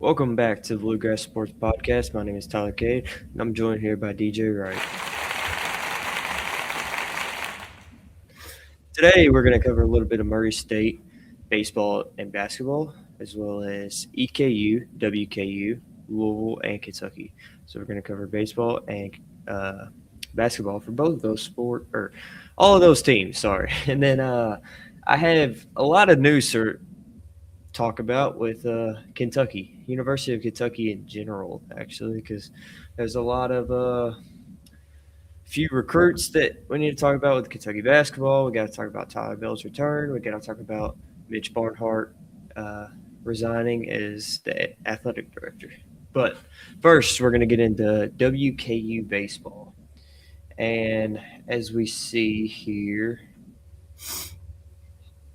Welcome back to the Bluegrass Sports Podcast. My name is Tyler Cade, and I'm joined here by DJ Wright. Today, we're going to cover a little bit of Murray State baseball and basketball, as well as EKU, WKU, Louisville, and Kentucky. So we're going to cover baseball and basketball for both of those all of those teams. Sorry, and then I have a lot of news to talk about with Kentucky, University of Kentucky in general, actually, because there's a lot of few recruits that we need to talk about with Kentucky basketball. We got to talk about Tyler Bell's return. We got to talk about Mitch Barnhart resigning as the athletic director. But first, we're going to get into WKU baseball. And as we see here,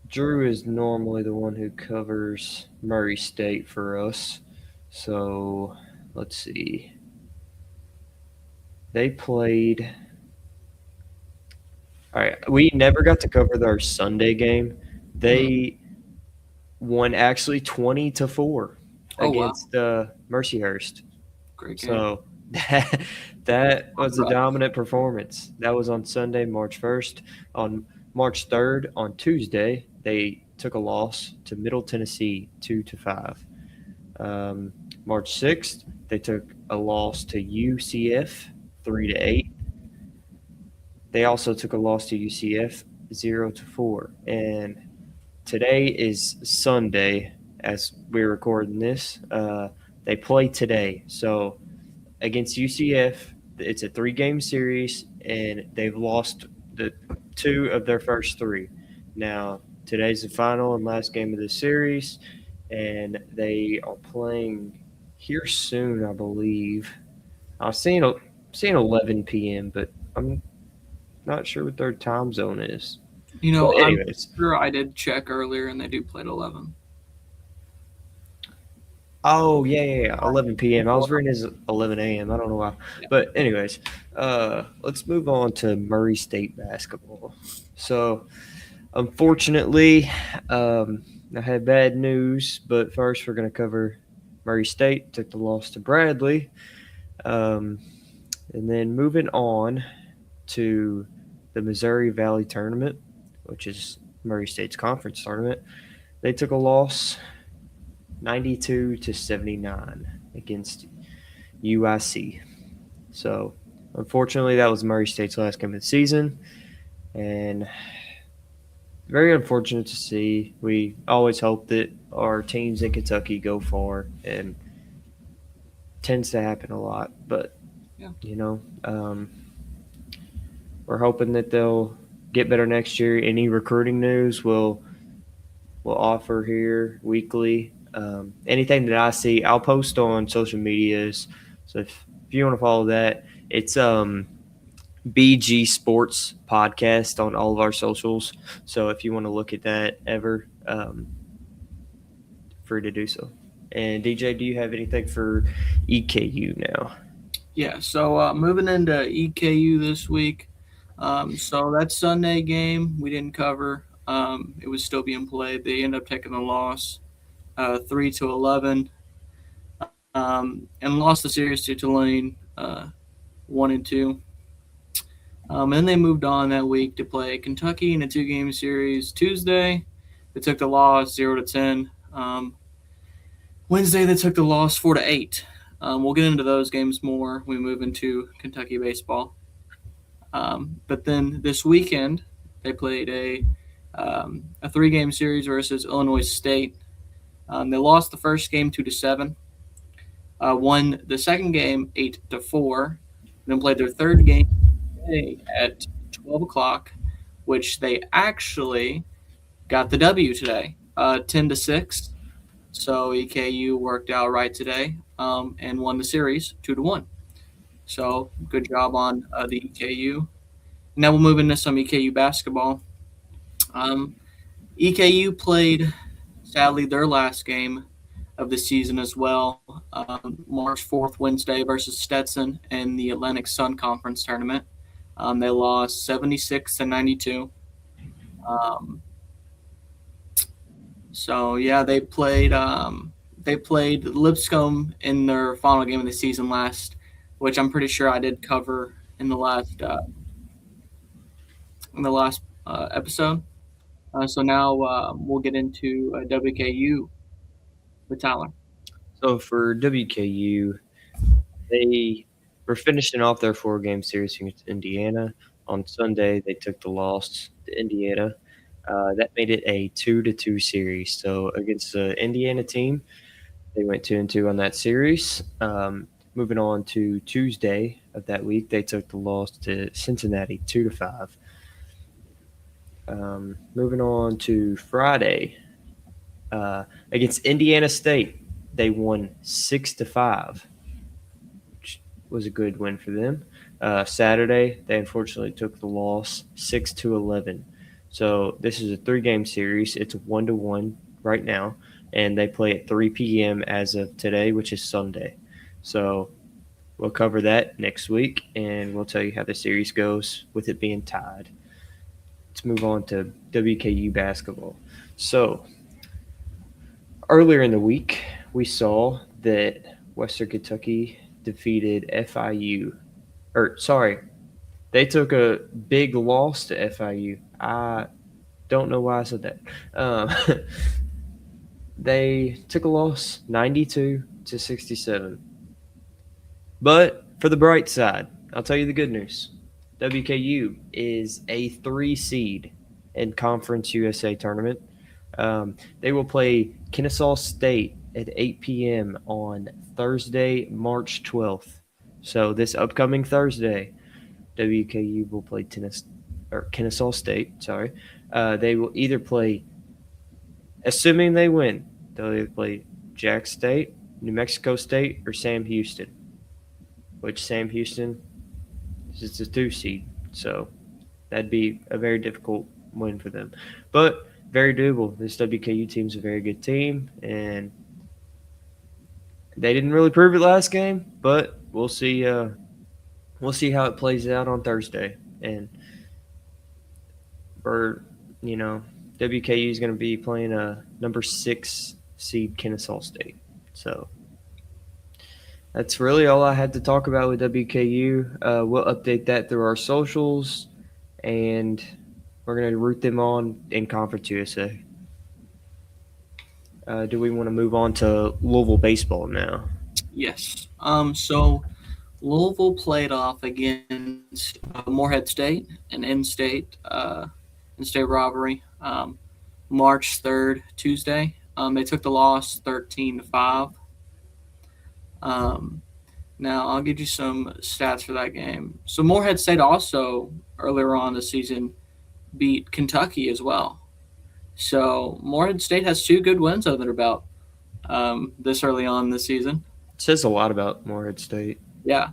Drew is normally the one who covers Murray State for us. So let's see. They played. All right. We never got to cover their Sunday game. They won actually 20-4 against Mercyhurst. Great game. So that was a dominant performance. That was on Sunday, March 1st. On March 3rd, on Tuesday, they took a loss to Middle Tennessee 2-5. March 6th, they took a loss to UCF 3-8. They also took a loss to UCF 0-4. And today is Sunday as we're recording this. They play today. So against UCF, it's a 3-game series, and they've lost the 2 of their first 3. Now, today's the final and last game of the series, and they are playing here soon, I believe. I was seeing 11 p.m., but I'm not sure what their time zone is. I'm sure I did check earlier, and they do play at 11. Oh, yeah, 11 p.m. I was reading as 11 a.m. I don't know why. Yeah. But anyways, let's move on to Murray State basketball. So, unfortunately, I had bad news, but first we're going to cover Murray State. Took the loss to Bradley. And then moving on to the Missouri Valley Tournament, which is Murray State's conference tournament. They took a loss 92-79 against UIC. So, unfortunately, that was Murray State's last game of the season, and very unfortunate to see. We always hope that our teams in Kentucky go far, and tends to happen a lot. But, we're hoping that they'll get better next year. Any recruiting news we'll offer here weekly. Anything that I see, I'll post on social medias. So if you want to follow that, it's BG Sports Podcast on all of our socials. So if you want to look at that ever, free to do so. And DJ, do you have anything for EKU now? Yeah, so moving into EKU this week. So that Sunday game we didn't cover. It was still being played. They ended up taking the loss 3-11, and lost the series to Tulane 1-2. And then they moved on that week to play Kentucky in a 2-game series. Tuesday, they took the loss 0-10. Wednesday, they took the loss 4-8. We'll get into those games more when we move into Kentucky baseball. But then this weekend, they played a 3-game series versus Illinois State. They lost the first game 2-7. Won the second game 8-4. Then played their third game today at 12 o'clock, which they actually got the W today, 10-6. So EKU worked out right today and won the series 2-1. So good job on the EKU. Now we'll move into some EKU basketball. EKU played, sadly, their last game of the season as well, March 4th, Wednesday versus Stetson in the Atlantic Sun Conference tournament. They lost 76-92. So, yeah, they played they played Lipscomb in their final game of the season last, which I'm pretty sure I did cover in the last episode. So now we'll get into WKU with Tyler. So for WKU, they were finishing off their 4-game series against Indiana. On Sunday, they took the loss to Indiana. That made it a 2-2 series. So against the Indiana team, they went 2-2 on that series. Moving on to Tuesday of that week, they took the loss to Cincinnati 2-5. Moving on to Friday, against Indiana State, they won 6-5, which was a good win for them. Saturday, they unfortunately took the loss 6-11. So this is a 3-game series. It's 1-1 right now, and they play at 3 p.m. as of today, which is Sunday. So we'll cover that next week, and we'll tell you how the series goes with it being tied. Let's move on to WKU basketball. So earlier in the week, we saw that Western Kentucky defeated FIU. They took a big loss to FIU. I don't know why I said that. They took a loss 92-67. But for the bright side, I'll tell you the good news. WKU is a 3 seed in Conference USA tournament. They will play Kennesaw State at 8 p.m. on Thursday, March 12th. So this upcoming Thursday, WKU will play Kennesaw State. They will either play, assuming they win, they'll either play Jack State, New Mexico State, or Sam Houston. Which Sam Houston is a 2 seed, so that'd be a very difficult win for them. But very doable. This WKU team's a very good team, and they didn't really prove it last game, but we'll see. We'll see how it plays out on Thursday. And WKU is going to be playing a number 6 seed Kennesaw State. So that's really all I had to talk about with WKU. We'll update that through our socials, and we're going to root them on in Conference USA. Do we want to move on to Louisville baseball now? Yes. So Louisville played off against Morehead State, an in-state rivalry, March 3rd, Tuesday. They took the loss 13-5. Now, I'll give you some stats for that game. So Morehead State also, earlier on this season, beat Kentucky as well. So Morehead State has 2 good wins under their belt this early on this season. It says a lot about Morehead State. Yeah.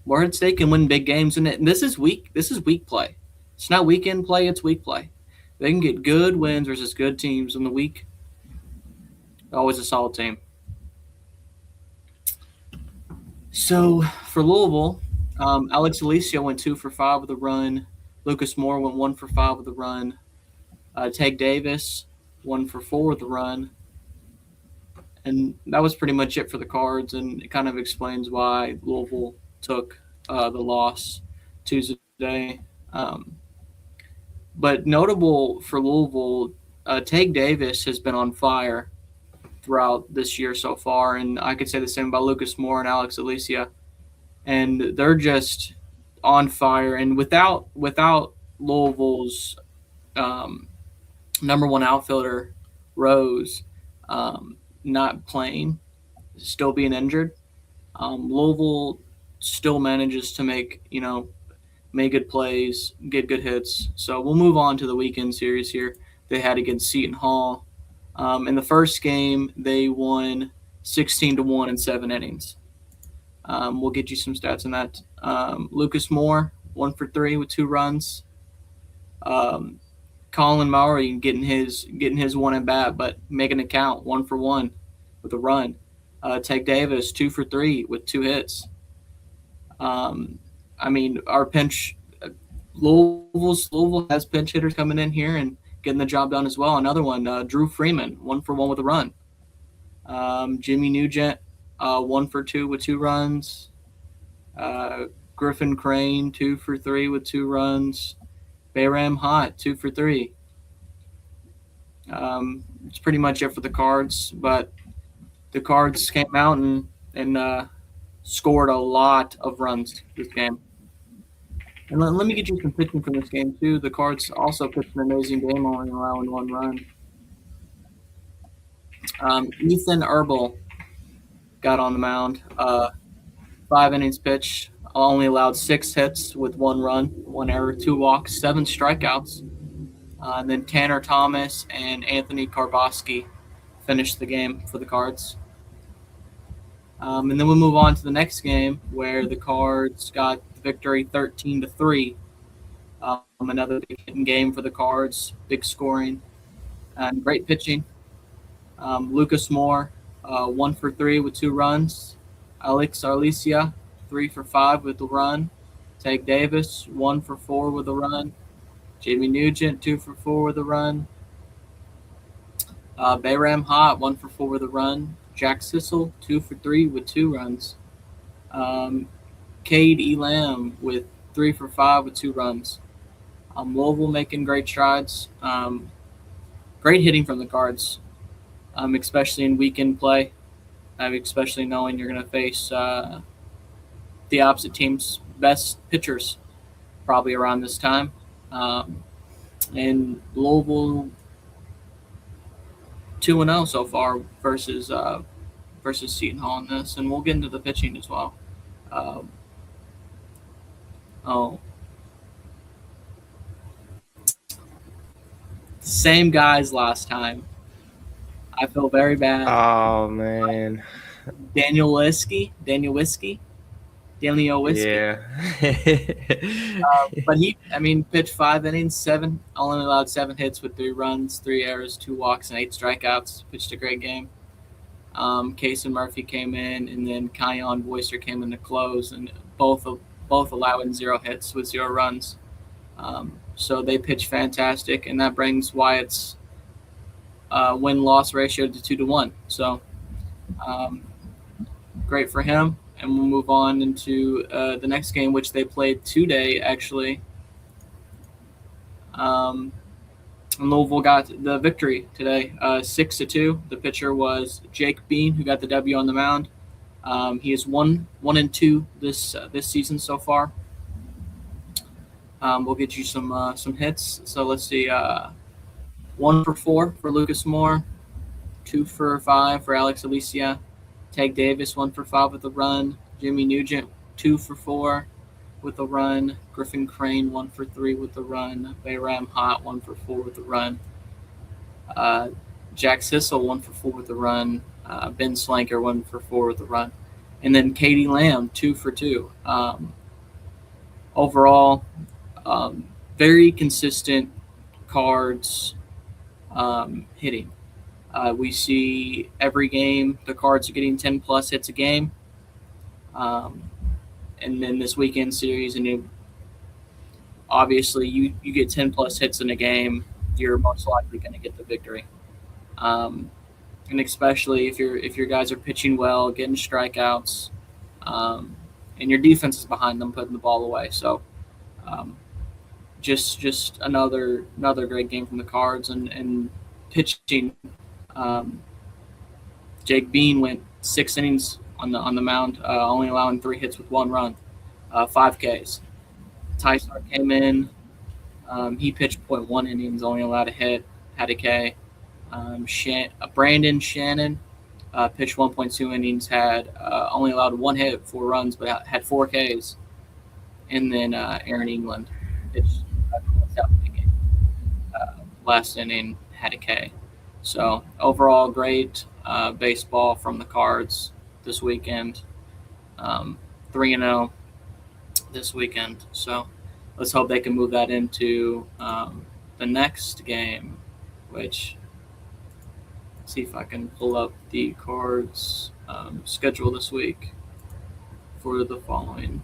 Morehead State can win big games, and this is week play. It's not weekend play, it's week play. They can get good wins versus good teams in the week. Always a solid team. So for Louisville, Alex Alicia went 2 for 5 with a run. Lucas Moore went 1 for 5 with a run. Cade Davis 1 for 4 with a run. And that was pretty much it for the Cards, and it kind of explains why Louisville took the loss Tuesday. But notable for Louisville, Cade Davis has been on fire throughout this year so far, and I could say the same about Lucas Moore and Alex Alicia. And they're just on fire. And without Louisville's number 1 outfielder, Rose, not playing, still being injured, Louisville still manages to make good plays, get good hits. So we'll move on to the weekend series here they had against Seton Hall. In the first game, they won 16-1 in 7 innings. We'll get you some stats on that. Lucas Moore, 1 for 3 with 2 runs. Colin Mowry getting his one at bat, but making it count, 1 for 1 with a run. Cade Davis, 2 for 3 with 2 hits. Our pinch, Louisville has pinch hitters coming in here and getting the job done as well. Another one, Drew Freeman, 1 for 1 with a run. Jimmy Nugent, 1 for 2 with 2 runs. Griffin Crane, 2 for 3 with 2 runs. Bayram Hot, 2 for 3. It's pretty much it for the Cards, but the Cards came out and scored a lot of runs this game. And let me get you some pitching from this game, too. The Cards also pitched an amazing game, only allowing 1 run. Ethan Herbal got on the mound. 5 innings pitched, only allowed 6 hits with 1 run, 1 error, 2 walks, 7 strikeouts. And then Tanner Thomas and Anthony Karboski finished the game for the Cards. And then we'll move on to the next game where the Cards got the victory 13-3. Another big hitting game for the Cards, big scoring, and great pitching. Lucas Moore, 1 for 3 with 2 runs. Alex Arlicia, 3 for 5 with a run. Cade Davis, 1 for 4 with a run. Jamie Nugent, 2 for 4 with a run. Bayram Hot, 1 for 4 with a run. Jack Sissel, 2 for 3 with 2 runs. Cade Elam with 3 for 5 with 2 runs. Louisville making great strides. Great hitting from the Cards, especially in weekend play, especially knowing you're going to face the opposite team's best pitchers probably around this time. And Louisville 2-0 so far versus Seton Hall in this, and we'll get into the pitching as well. Same guys last time. I feel very bad. Oh man, Daniel Whiskey. Yeah. But he pitched 5 innings, only allowed 7 hits with 3 runs, 3 errors, 2 walks, and 8 strikeouts. Pitched a great game. Keesee Murphy came in, and then Kion Boyster came in to close, and both allowing 0 hits with 0 runs. So they pitched fantastic, and that brings Wyatt's win-loss ratio to 2-1. So great for him. And we'll move on into the next game, which they played today, actually. And Louisville got the victory today, 6-2. The pitcher was Jake Bean, who got the W on the mound. He is 1-2 this season so far. We'll get you some hits. So let's see. 1 for 4 for Lucas Moore, 2 for 5 for Alex Alicia. Cade Davis, 1 for 5 with a run. Jimmy Nugent, 2 for 4 with a run. Griffin Crane, 1 for 3 with a run. Bayram Hot, 1 for 4 with a run. Jack Sissel, 1 for 4 with a run. Ben Slanker, 1 for 4 with a run. And then Katie Lamb, 2 for 2. Overall, very consistent Cards hitting. We see every game the Cards are getting 10-plus hits a game. And then this weekend series, and obviously you get 10-plus hits in a game, you're most likely going to get the victory. And especially if your guys are pitching well, getting strikeouts, and your defense is behind them putting the ball away. So just another great game from the Cards and pitching. Jake Bean went 6 innings on the mound, only allowing 3 hits with 1 run, 5 Ks. Tyson came in. He pitched 0.1 innings, only allowed a hit, had a K. Brandon Shannon pitched 1.2 innings, had only allowed 1 hit, 4 runs, but had 4 Ks. And then Aaron England pitched last inning, had a K. So overall, great baseball from the Cards this weekend. 3-0 this weekend. So let's hope they can move that into the next game, which, let's see if I can pull up the Cards schedule this week for the following.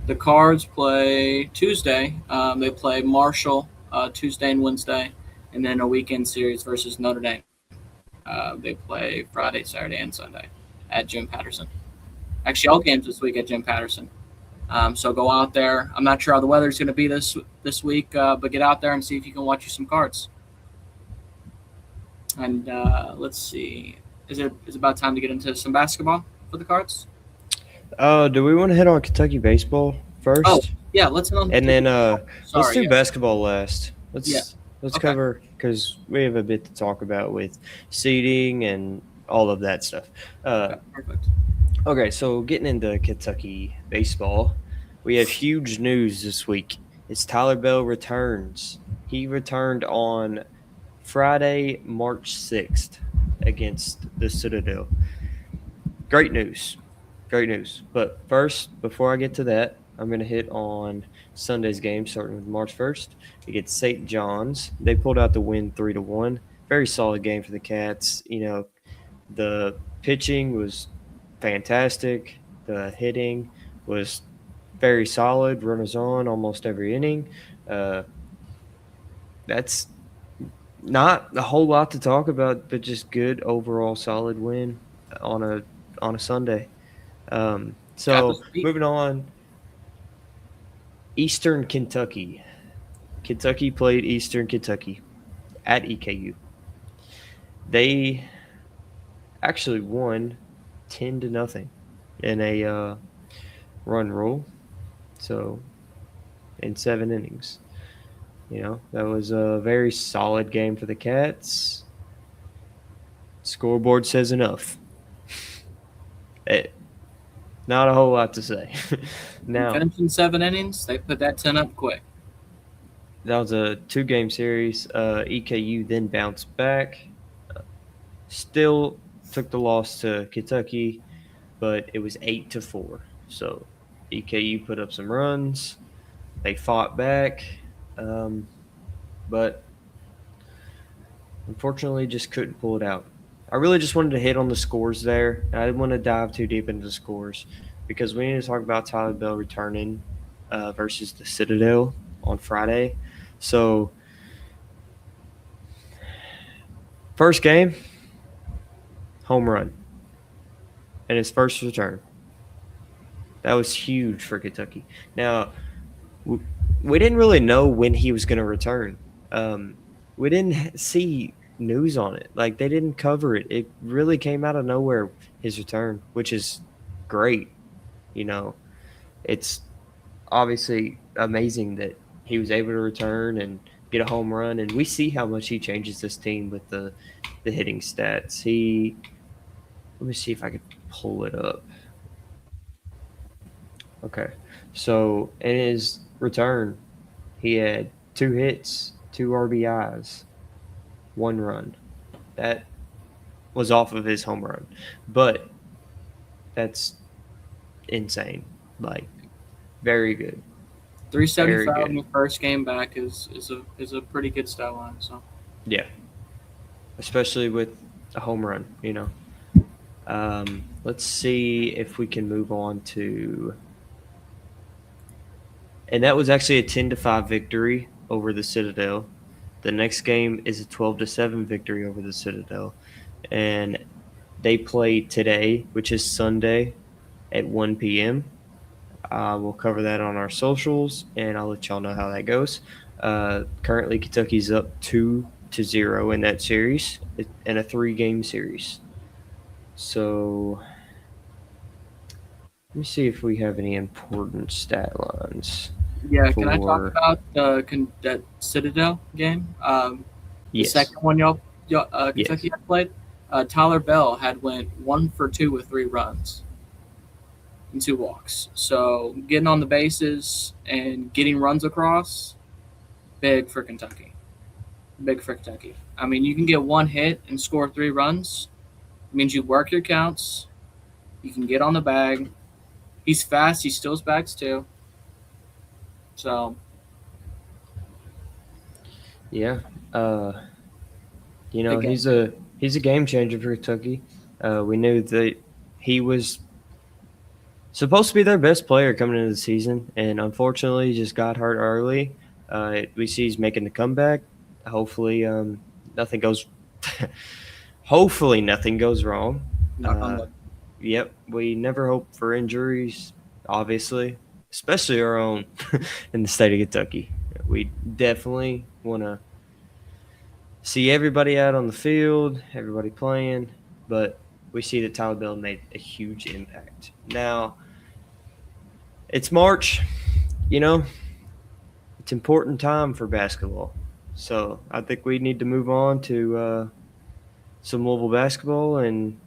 The Cards play Tuesday. They play Marshall Tuesday and Wednesday, and then a weekend series versus Notre Dame. They play Friday, Saturday, and Sunday at Jim Patterson. Actually, all games this week at Jim Patterson. So go out there. I'm not sure how the weather's going to be this week, but get out there and see if you can watch you some cards. And let's see. Is it about time to get into some basketball for the cards? Do we want to hit on Kentucky baseball first? Oh, yeah, let's hit on. And then let's do basketball last. Let's okay. cover, because we have a bit to talk about with seeding and all of that stuff. Perfect. Okay, so getting into Kentucky baseball, we have huge news this week. It's Tyler Bell returns. He returned on Friday, March 6th against the Citadel. Great news. Great news. But first, before I get to that, I'm going to hit on Sunday's game, starting with March 1st. Against St. John's. They pulled out the win 3-1. Very solid game for the Cats. You know, the pitching was fantastic. The hitting was very solid. Runners on almost every inning. That's not a whole lot to talk about, but just good overall solid win on a Sunday. So moving on, Eastern Kentucky. Kentucky played Eastern Kentucky at EKU. They actually won 10-0 in a run rule. So in 7 innings. You know, that was a very solid game for the Cats. Scoreboard says enough. Not a whole lot to say. Now, finishing 7 innings, they put that 10 up quick. That was a 2-game series. EKU then bounced back. Still took the loss to Kentucky, but it was 8-4. So EKU put up some runs. They fought back, but unfortunately just couldn't pull it out. I really just wanted to hit on the scores there. I didn't want to dive too deep into the scores because we need to talk about Tyler Bell returning versus the Citadel on Friday. So, first game, home run in his first return. That was huge for Kentucky. Now, we didn't really know when he was going to return. We didn't see news on it. Like, they didn't cover it. It really came out of nowhere, his return, which is great. You know, it's obviously amazing that he was able to return and get a home run, and we see how much he changes this team with the hitting stats. Let me see if I could pull it up. Okay, so in his return, he had 2 hits, 2 RBIs, 1 run. That was off of his home run, but that's insane. Like, very good. 375 in the first game back is a pretty good stat line. So yeah, especially with a home run, you know. Let's see if we can move on to, and that was actually a 10-5 victory over the Citadel. The next game is a 12-7 victory over the Citadel, and they play today, which is Sunday at 1 p.m. We'll cover that on our socials, and I'll let y'all know how that goes. Currently, Kentucky's up 2-0 in that series, in a 3-game series. So let me see if we have any important stat lines. Yeah, can I talk about that Citadel game? The second one Kentucky had played. Tyler Bell went 1 for 2 with 3 runs and 2 walks. So getting on the bases and getting runs across, big for Kentucky. Big for Kentucky. I mean, you can get 1 hit and score 3 runs. It means you work your counts. You can get on the bag. He's fast. He steals bags too. So, yeah, you know, he's a game changer for Kentucky. We knew that he was supposed to be their best player coming into the season, and unfortunately, he just got hurt early. We see he's making the comeback. Hopefully, nothing goes hopefully nothing goes wrong. Knock on wood. Yep, we never hope for injuries, obviously, especially our own in the state of Kentucky. We definitely want to see everybody out on the field, everybody playing, but we see that Tyler Bell made a huge impact. Now, it's March, it's important time for basketball. So I think we need to move on to some Louisville basketball. And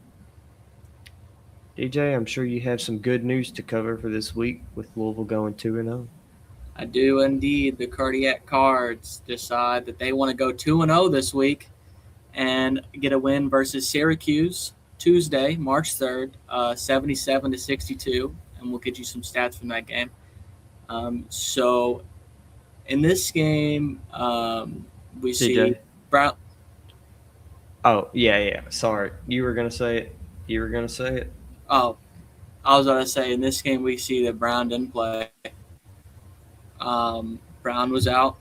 DJ, I'm sure you have some good news to cover for this week with Louisville going 2-0. I do indeed. The Cardiac Cards decide that they want to go 2-0 this week and get a win versus Syracuse Tuesday, March 3rd, 77-62, and we'll get you some stats from that game. So in this game, we see DJ. Brown. Oh, yeah. Sorry. You were going to say it. Oh, I was going to say in this game we see that Brown didn't play. Brown was out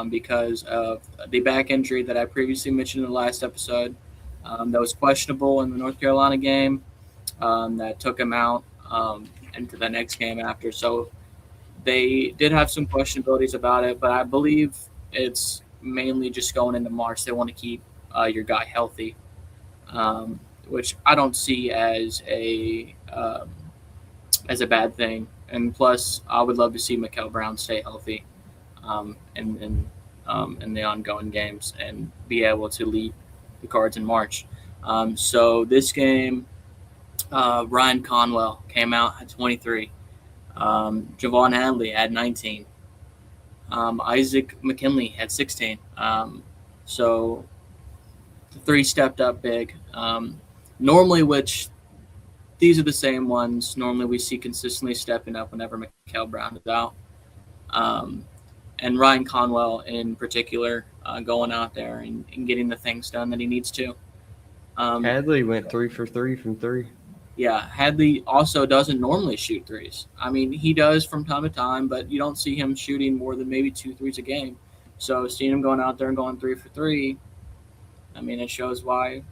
because of the back injury that I previously mentioned in the last episode. That was questionable in the North Carolina game. That took him out into the next game after. So they did have some questionabilities about it, but I believe it's mainly just going into March. They want to keep your guy healthy, which I don't see as a bad thing. And plus, I would love to see Mikel Brown stay healthy in the ongoing games and be able to lead the Cards in March. So this game, Ryan Conwell came out at 23. Javon Hadley had 19. Isaac McKinley had 16. So the three stepped up big. Normally, which these are the same ones. Normally, we see consistently stepping up whenever Mikel Brown is out. And Ryan Conwell in particular going out there and getting the things done that he needs to. Hadley went 3 for 3 from 3. Yeah, Hadley also doesn't normally shoot threes. I mean, he does from time to time, but you don't see him shooting more than maybe 2 threes a game. So seeing him going out there and going 3 for 3, I mean, it shows why.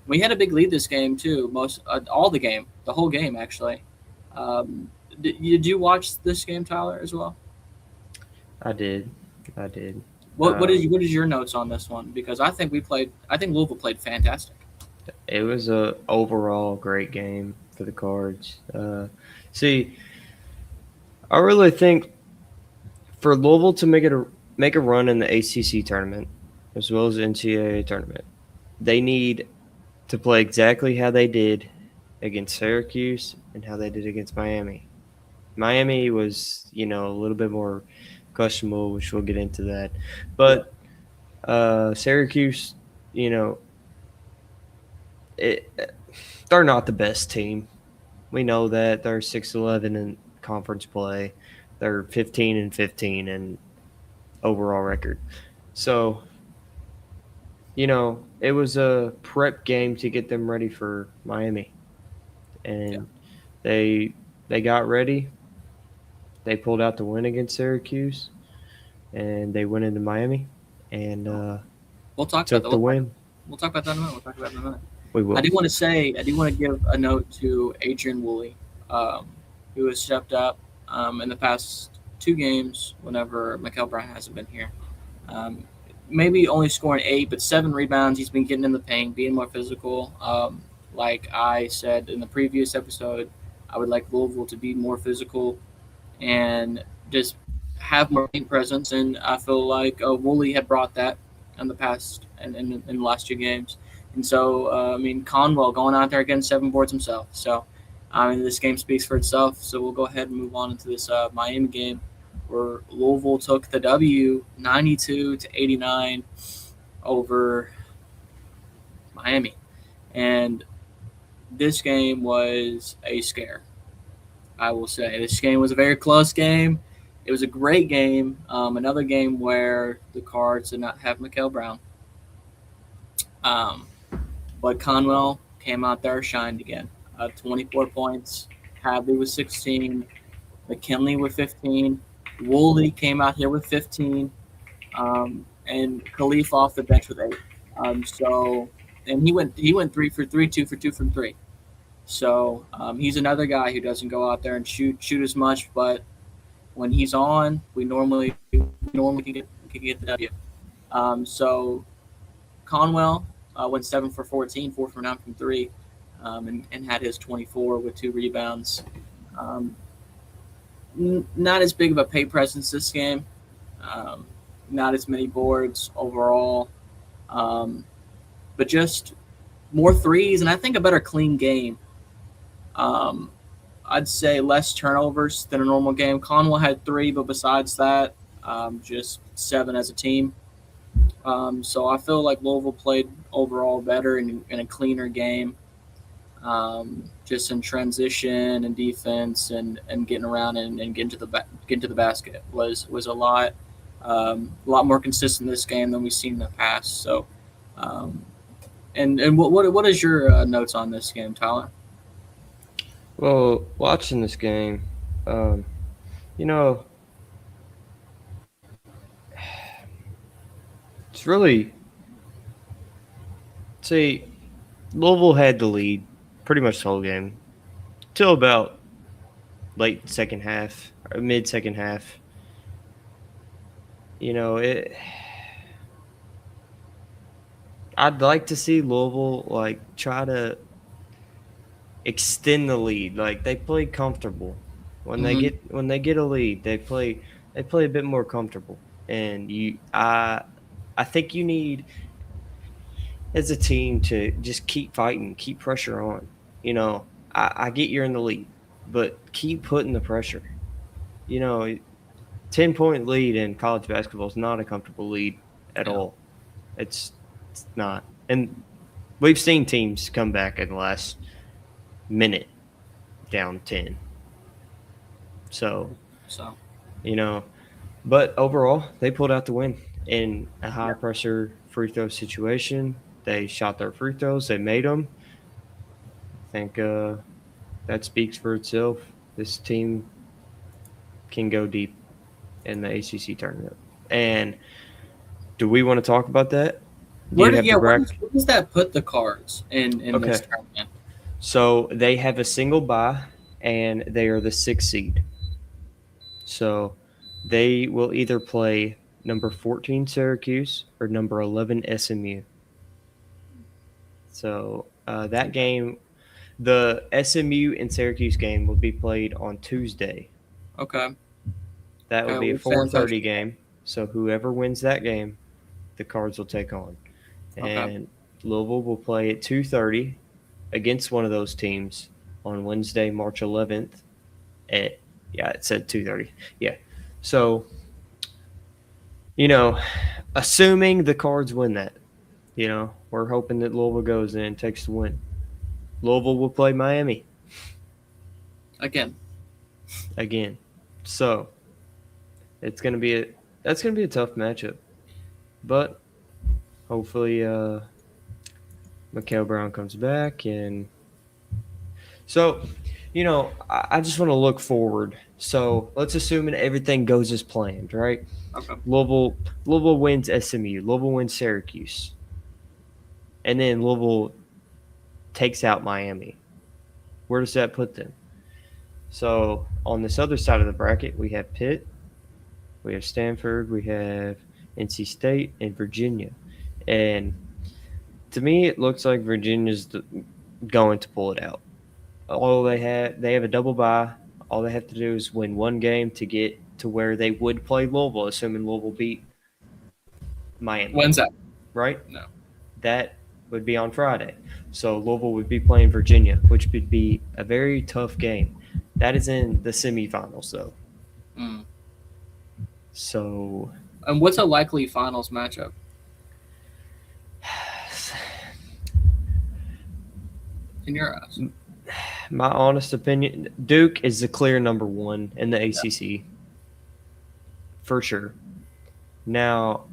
We had a big lead this game too. The whole game actually. Did you watch this game, Tyler, as well? I did. What is your notes on this one? Because I think Louisville played fantastic. It was a overall great game for the Cards. See, I really think for Louisville to make a run in the ACC tournament as well as the NCAA tournament, they need to play exactly how they did against Syracuse and how they did against Miami. Miami was, a little bit more questionable, which we'll get into that. But Syracuse, they're not the best team. We know that. They're 6-11 in conference play. They're 15-15 in overall record. So, it was a prep game to get them ready for Miami. And they got ready. They pulled out the win against Syracuse, and they went into Miami and took the win. We'll talk about that in a minute. We will. I do want to give a note to Adrian Woolley, who has stepped up in the past 2 games whenever Mikel Brown hasn't been here. Maybe only scoring 8, but 7 rebounds. He's been getting in the paint, being more physical. Like I said in the previous episode, I would like Louisville to be more physical and just have more paint presence. And I feel like Woolley had brought that in the past and in the last 2 games. And so, Conwell going out there getting 7 boards himself. So, this game speaks for itself. So we'll go ahead and move on into this Miami game where Louisville took the W 92-89 over Miami. And this game was a scare, I will say. This game was a very close game. It was a great game. Another game where the Cards did not have Mikel Brown. But Conwell came out there, shined again. 24 points. Hadley with 16. McKinley with 15. Woolley came out here with 15. And Khalif off the bench with 8. So and he went 3 for 3, 2 for 2 from 3. So he's another guy who doesn't go out there and shoot as much, but when he's on, we normally can get the W. So Conwell went 7 for 14, 4 for 9 from 3, and had his 24 with 2 rebounds. Not as big of a pay presence this game. Not as many boards overall, but just more threes, and I think a better clean game. I'd say less turnovers than a normal game. Conwell had 3, but besides that, just 7 as a team. So I feel like Louisville played overall better in a cleaner game, just in transition and defense and getting around and getting to the basket was a lot more consistent this game than we've seen in the past. So, and what is your notes on this game, Tyler? Well, watching this game, it's really, see, Louisville had the lead pretty much the whole game till about late second half or mid second half. I'd like to see Louisville try to extend the lead. They play comfortable when they get a lead. They play a bit more comfortable, and I think you need, as a team, to just keep fighting, keep pressure on. I get you're in the lead, but keep putting the pressure. 10-point lead in college basketball is not a comfortable lead at all. It's not. And we've seen teams come back in the last minute down 10. So, but overall, they pulled out the win in a high-pressure free throw situation. They shot their free throws. They made them. I think that speaks for itself. This team can go deep in the ACC tournament. And do we want to talk about that? Where does that put the Cards in this tournament? So they have a single bye, and they are the 6th seed. So they will either play number 14 Syracuse or number 11 SMU. So that game, the SMU and Syracuse game, will be played on Tuesday. Okay. That will be a 4:30 game. So whoever wins that game, the Cards will take on. Okay. And Louisville will play at 2:30 against one of those teams on Wednesday, March 11th. It said 2:30. Yeah. So, assuming the Cards win that, we're hoping that Louisville goes in and takes the win. Louisville will play Miami. Again. So, that's going to be a tough matchup. But hopefully Mikal Brown comes back, and so I just want to look forward. So let's assume that everything goes as planned, right? Okay. Louisville wins SMU. Louisville wins Syracuse, and then Louisville takes out Miami. Where does that put them? So on this other side of the bracket, we have Pitt, we have Stanford, we have NC State, and Virginia. And to me, it looks like Virginia's going to pull it out. They have a double bye. All they have to do is win one game to get to where they would play Louisville, assuming Louisville beat Miami. When's that? Right? No. That would be on Friday. So Louisville would be playing Virginia, which would be a very tough game. That is in the semifinals, though. Mm. So. And what's a likely finals matchup? In your eyes? My honest opinion, Duke is the clear number 1 in the ACC. For sure. Now,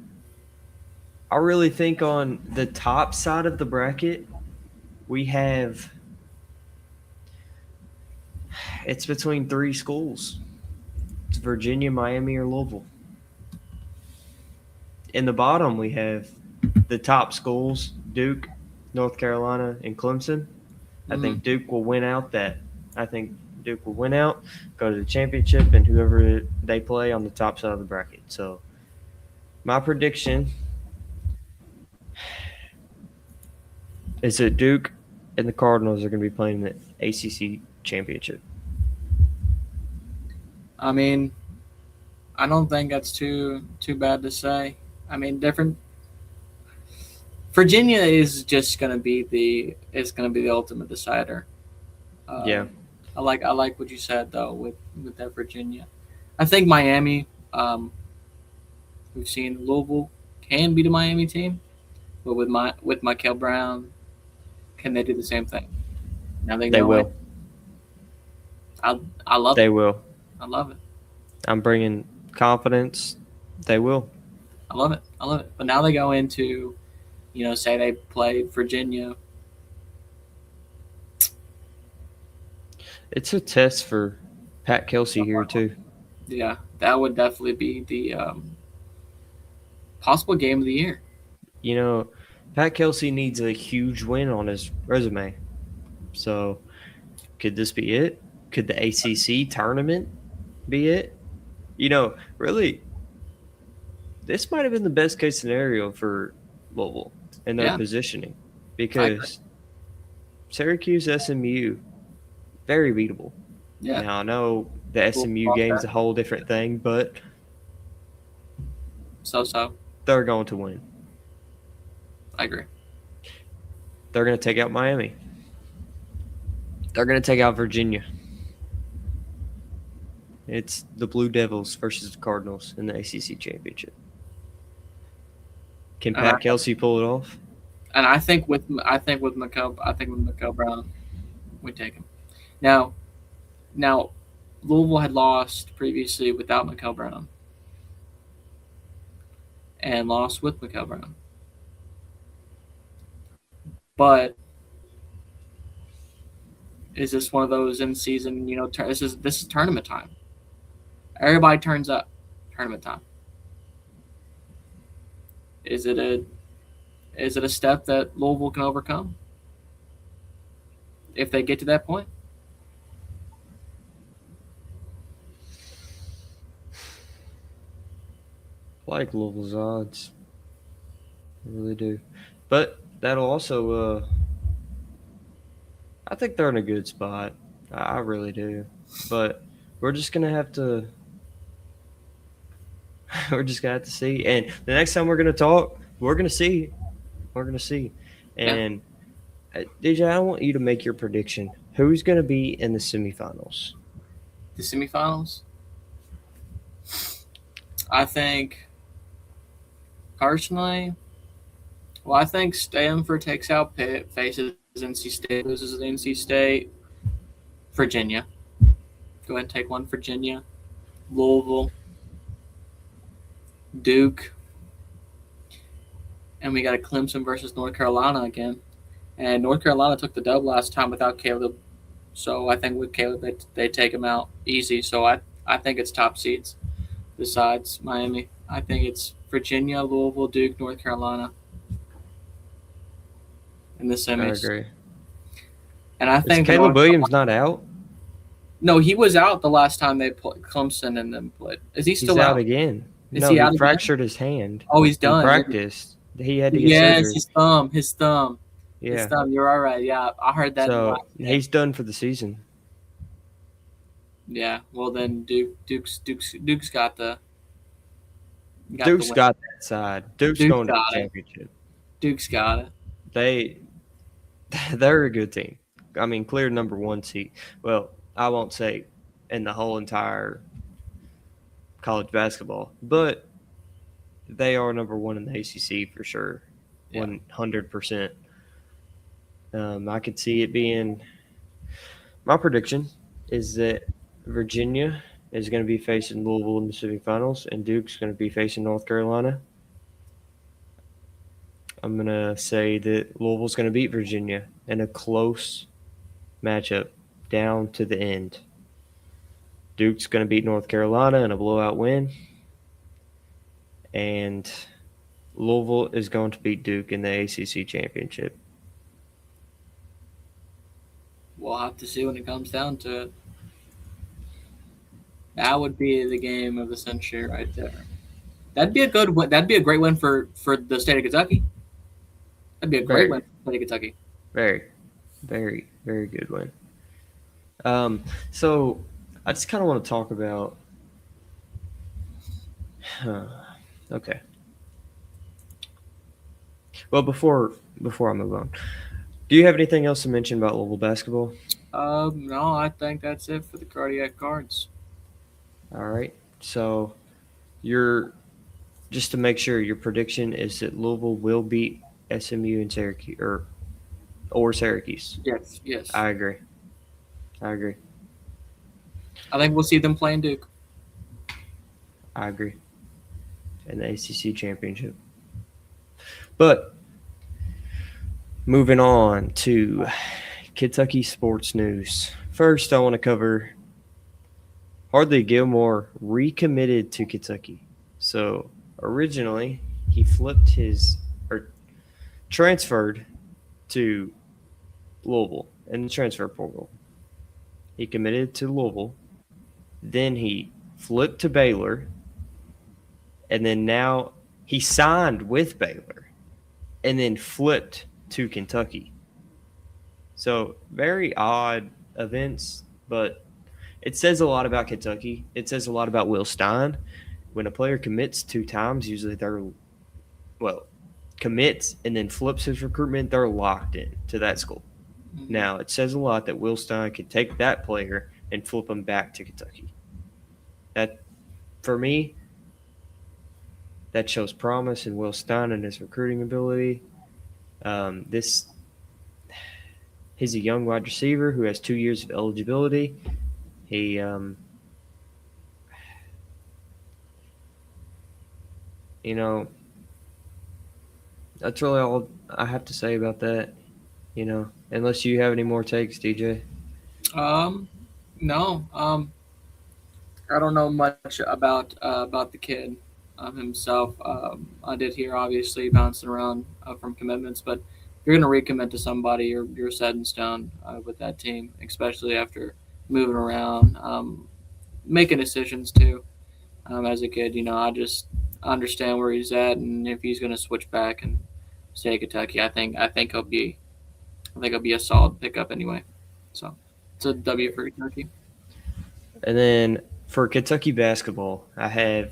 I really think on the top side of the bracket, it's between 3 schools. It's Virginia, Miami, or Louisville. In the bottom, we have the top schools, Duke, North Carolina and Clemson. I think Duke will win out that. I think Duke will win out, go to the championship, and whoever they play on the top side of the bracket. So my prediction is that Duke and the Cardinals are going to be playing the ACC championship. I mean, I don't think that's too bad to say. I mean, different. Virginia is just going to be the ultimate decider. Yeah. I like what you said though with that Virginia. I think Miami. We've seen Louisville can beat a Miami team, but with Michael Brown, can they do the same thing? Now They will. I love They it. will. I love it. I'm bringing confidence. They will. I love it. But now they go into, say they play Virginia. It's a test for Pat Kelsey here too. Yeah, that would definitely be the possible game of the year. Pat Kelsey needs a huge win on his resume. So, could this be it? Could the ACC tournament be it? Really, this might have been the best case scenario for Louisville and their positioning because Syracuse, SMU, very beatable. Yeah. Now, I know the SMU game's a whole different thing, but so they're going to win. I agree. They're going to take out Miami. They're going to take out Virginia. It's the Blue Devils versus the Cardinals in the ACC championship. Can Pat Kelsey pull it off? And I think with Michael Brown, we take him. Now, Louisville had lost previously without Michael Brown, and lost with Michael Brown. But is this one of those in season? This is tournament time. Everybody turns up. Tournament time. Is it a step that Louisville can overcome if they get to that point? I like Louisville's odds. I really do. But that'll also I think they're in a good spot. I really do. But we're just gonna have to see. And the next time we're gonna talk, we're gonna see. And DJ, I want you to make your prediction. Who's gonna be in the semifinals? The semifinals? I think personally, I think Stanford takes out Pitt, faces NC State, loses to NC State. Virginia. Go ahead and take one. Virginia. Louisville. Duke. And we got a Clemson versus North Carolina again. And North Carolina took the dub last time without Caleb. So I think with Caleb, they take him out easy. So I think it's top seeds besides Miami. I think it's Virginia, Louisville, Duke, North Carolina in the semis. I agree. And I think Caleb Williams not out? No, he was out the last time they played Clemson and then played. Is he still out again? Is he out fractured his hand. Oh, he's done. He practiced. He had to get surgery. His thumb. Yeah. His thumb. You're all right. Yeah, I heard that. So he's done for the season. Yeah. Well, then Duke's got the. Duke's got that side. Duke's going to the championship. Duke's got it. They're a good team. I mean, clear number one seed. Well, I won't say in the whole entire college basketball, but they are number one in the ACC for sure, 100%. I could see it being – my prediction is that Virginia is going to be facing Louisville in the semifinals, and Duke's going to be facing North Carolina. I'm going to say that Louisville's going to beat Virginia in a close matchup down to the end. Duke's going to beat North Carolina in a blowout win. And Louisville is going to beat Duke in the ACC championship. we'll have to see when it comes down to it. That would be the game of the century right there. That'd be a good win. That'd be a great win for the state of Kentucky. That'd be a great win Very, for the state of Kentucky. very, very, very good win. So I just kind of want to talk about. Okay. Well, before I move on, do you have anything else to mention about Louisville basketball? No, I think that's it for the cardiac cards. All right. So your just to make sure, your prediction is that Louisville will beat SMU and Syracuse or Syracuse. Yes. I agree. I think we'll see them playing Duke. I agree. In the ACC championship. But moving on to Kentucky sports news. First, I want to cover Hardly Gilmore recommitted to Kentucky. So originally, he transferred to Louisville in the transfer portal. He committed to Louisville. Then he flipped to Baylor. And then now he signed with Baylor and then flipped to Kentucky. So very odd events, but it says a lot about Kentucky. It says a lot about Will Stein. When a player commits 2 times, usually commits and then flips his recruitment, they're locked in to that school. Mm-hmm. Now, it says a lot that Will Stein could take that player and flip him back to Kentucky. That, for me, that shows promise in Will Stein and his recruiting ability. He's a young wide receiver who has 2 years of eligibility. He that's really all I have to say about that. Unless you have any more takes, DJ. No. I don't know much about the kid himself. I did hear obviously bouncing around from commitments, but if you're going to recommit to somebody, you're set in stone with that team, especially after moving around, making decisions too. As a kid, I just understand where he's at, and if he's going to switch back and stay at Kentucky, I think he'll be a solid pickup anyway. So it's a W for Kentucky. And then for Kentucky basketball, I have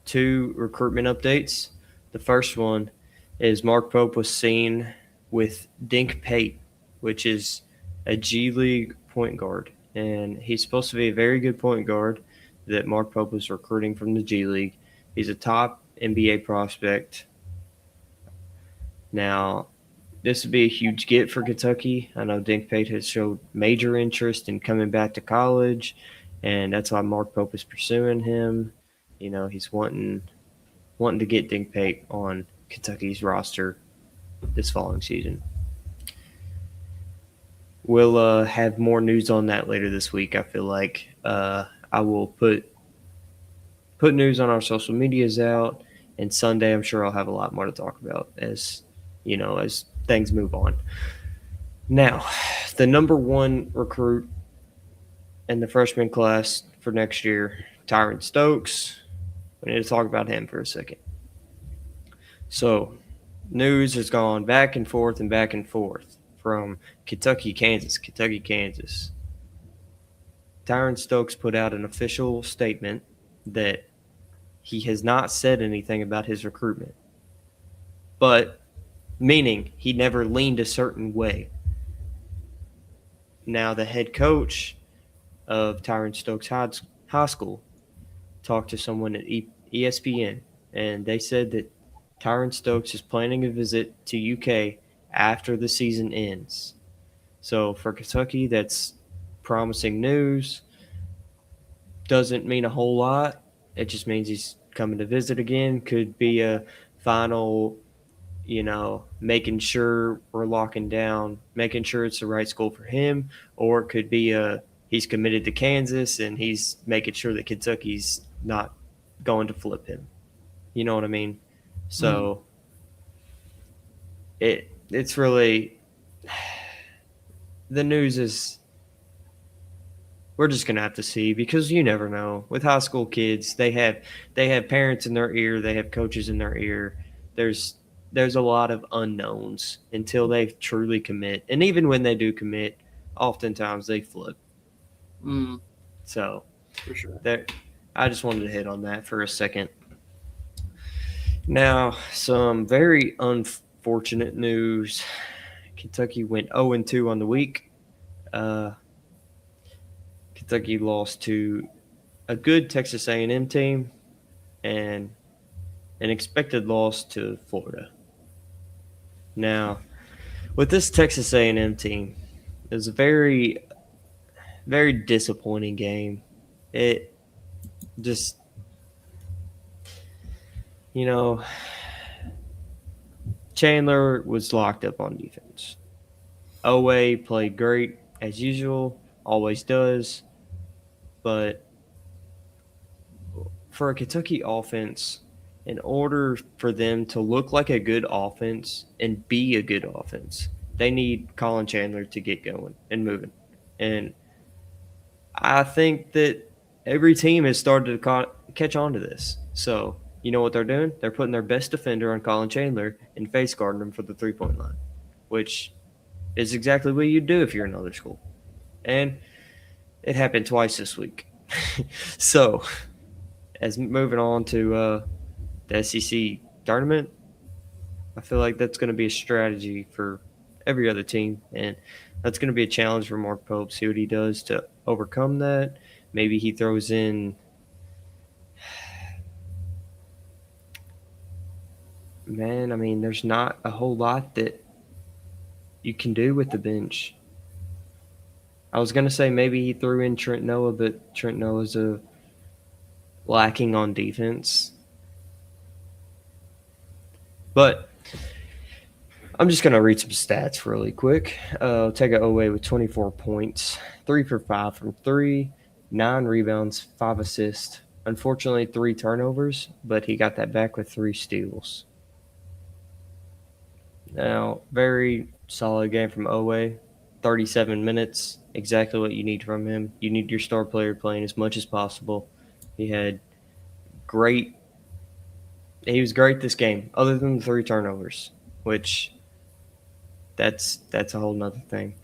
2 recruitment updates. The first one is Mark Pope was seen with Dink Pate, which is a G League point guard. And he's supposed to be a very good point guard that Mark Pope was recruiting from the G League. He's a top NBA prospect. Now, this would be a huge get for Kentucky. I know Dink Pate has showed major interest in coming back to college, and that's why Mark Pope is pursuing him. He's wanting to get Dink Pate on Kentucky's roster this following season. We'll have more news on that later this week. I feel like I will put news on our social medias out, and Sunday I'm sure I'll have a lot more to talk about as things move on. Now, the number 1 recruit in the freshman class for next year, Tyron Stokes. We need to talk about him for a second. So, news has gone back and forth from Kentucky, Kansas. Tyron Stokes put out an official statement that he has not said anything about his recruitment, but meaning he never leaned a certain way. Now, the head coach of Tyron Stokes High School talked to someone at ESPN, and they said that Tyron Stokes is planning a visit to UK after the season ends. So for Kentucky, that's promising news. Doesn't mean a whole lot. It just means he's coming to visit again. Could be a final, making sure we're locking down, making sure it's the right school for him, or it could be he's committed to Kansas and he's making sure that Kentucky's not going to flip him. You know what I mean? So it's really – the news is we're just gonna have to see because you never know. With high school kids, they have parents in their ear, they have coaches in their ear. There's there's a lot of unknowns until they truly commit, and even when they do commit, oftentimes they flip. Mm, So for sure. there, I just wanted to hit on that for a second. Now, some very unfortunate news. Kentucky went 0-2 on the week. Uh, Kentucky lost to a good Texas A&M team and an expected loss to Florida. Now, with this Texas A&M team, it was a very, very disappointing game. It just, you know, Chandler was locked up on defense. Owe played great as usual, always does, but for a Kentucky offense, in order for them to look like a good offense and be a good offense, they need Colin Chandler to get going and moving. And I think that every team has started to catch on to this. So, you know what they're doing? They're putting their best defender on Colin Chandler and face guarding him for the 3-point line, which is exactly what you'd do if you're in another school. And it happened twice this week. So, as moving on to the SEC tournament, I feel like that's going to be a strategy for every other team, and that's going to be a challenge for Mark Pope. See what he does to overcome that. Maybe he throws in, man. I mean, there's not a whole lot that you can do with the bench. I was going to say maybe he threw in Trent Noah, but Trent Noah's lacking on defense. But I'm just going to read some stats really quick. Take it away with 24 points, 3 for 5 from 3, 9 rebounds, 5 assists. Unfortunately, 3 turnovers, but he got that back with 3 steals. Now, very solid game from Owe. 37 minutes, exactly what you need from him. You need your star player playing as much as possible. He had great – he was great this game, other than the 3 turnovers, which that's a whole nother thing.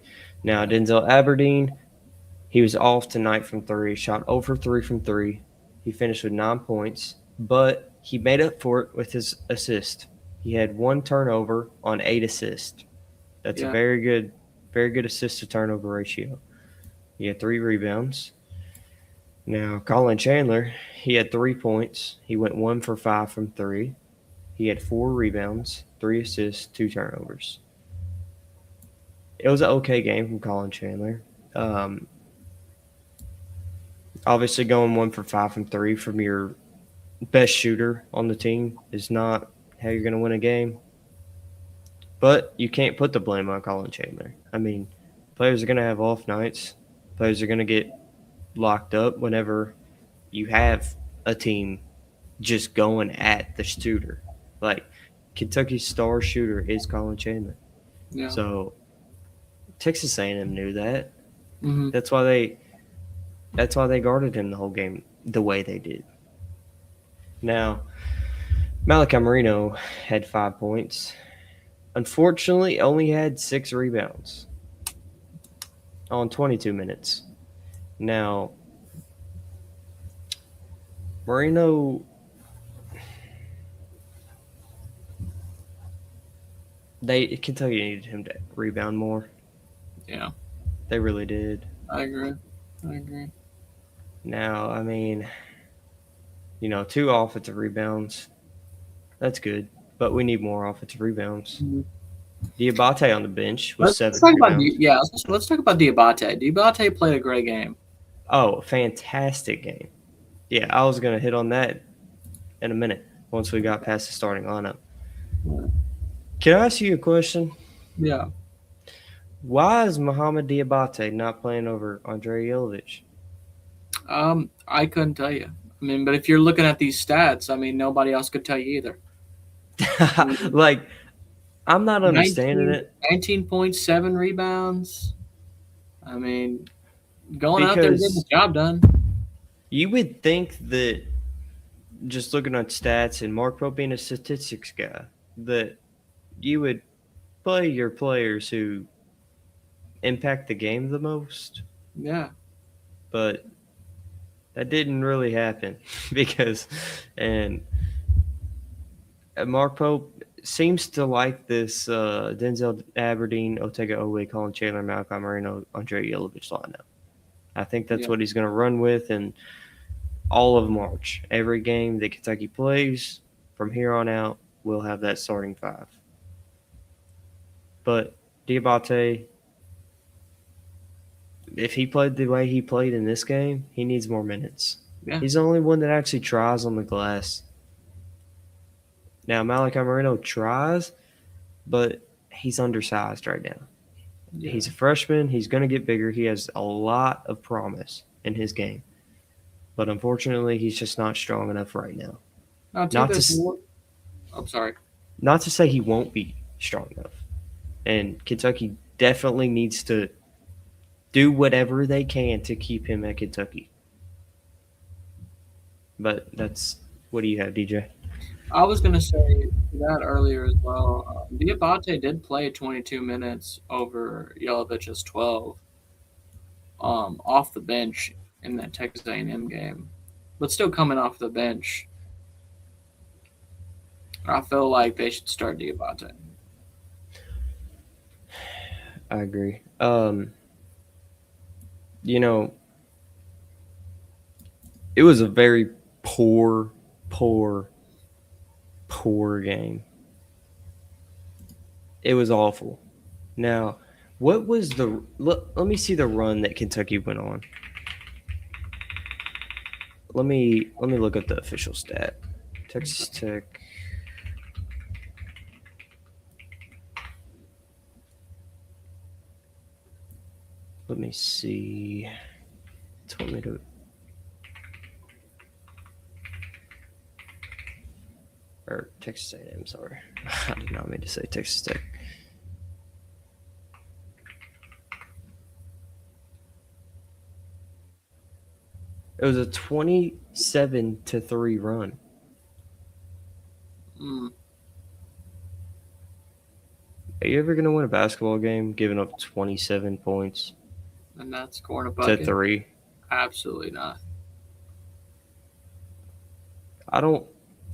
Now, Denzel Aberdeen, he was off tonight from 3, shot 0 for 3 from 3. He finished with 9 points, but he made up for it with his assist. He had 1 turnover on 8 assists. That's a very good assist to turnover ratio. He had 3 rebounds. Now, Colin Chandler, he had 3 points. He went 1 for 5 from 3. He had 4 rebounds, 3 assists, 2 turnovers. It was an okay game from Colin Chandler. Obviously, going 1 for 5 from 3 from your best shooter on the team is not how you're going to win a game. But you can't put the blame on Colin Chandler. I mean, players are going to have off nights. Players are going to get locked up whenever you have a team just going at the shooter. Like, Kentucky's star shooter is Colin Chandler. Yeah. So Texas A&M knew that. Mm-hmm. That's why they guarded him the whole game the way they did. Now, Malachi Marino had 5 points. Unfortunately, only had 6 rebounds on 22 minutes. Now, Marino, Kentucky needed him to rebound more. Yeah. They really did. I agree. Now, I mean, 2 offensive rebounds. That's good, but we need more offensive rebounds. Mm-hmm. Diabate on the bench was 7 let's talk rebounds. Let's talk about Diabate. Diabate played a great game. Oh, fantastic game. Yeah, I was going to hit on that in a minute once we got past the starting lineup. Can I ask you a question? Yeah. Why is Mohamed Diabate not playing over Andrei Yelovich? I couldn't tell you. I mean, but if you're looking at these stats, I mean, nobody else could tell you either. Like, I'm not understanding it. 19.7 rebounds. I mean, Going out there and getting the job done. You would think that just looking at stats and Mark Pope being a statistics guy, that you would play your players who impact the game the most. Yeah. But that didn't really happen because Mark Pope seems to like this Denzel Aberdeen, Otega Owe, Colin Chandler, Malachi Marino, Andre Yelovich lineup. I think that's what he's going to run with in all of March. Every game that Kentucky plays from here on out, we'll have that starting five. But Diabate, if he played the way he played in this game, he needs more minutes. Yeah. He's the only one that actually tries on the glass. Now, Malachi Marino tries, but he's undersized right now. Yeah. He's a freshman. He's going to get bigger. He has a lot of promise in his game. But unfortunately, he's just not strong enough right now. I'm sorry. Not to say he won't be strong enough. And Kentucky definitely needs to do whatever they can to keep him at Kentucky. But that's – what do you have, DJ? I was going to say that earlier as well. Diabate did play 22 minutes over Yelovich's 12 off the bench in that Texas A&M game. But still coming off the bench, I feel like they should start Diabate. I agree. It was a very poor game. It was awful. Now, what was the – let me see the run that Kentucky went on. Let me look at the official stat. Texas Tech. Let me see. It told me to. Or Texas A&M, sorry. I did not mean to say Texas Tech. It was a 27-3 run. Are you ever going to win a basketball game giving up 27 points? And not scoring a bucket? To 3? Absolutely not. I don't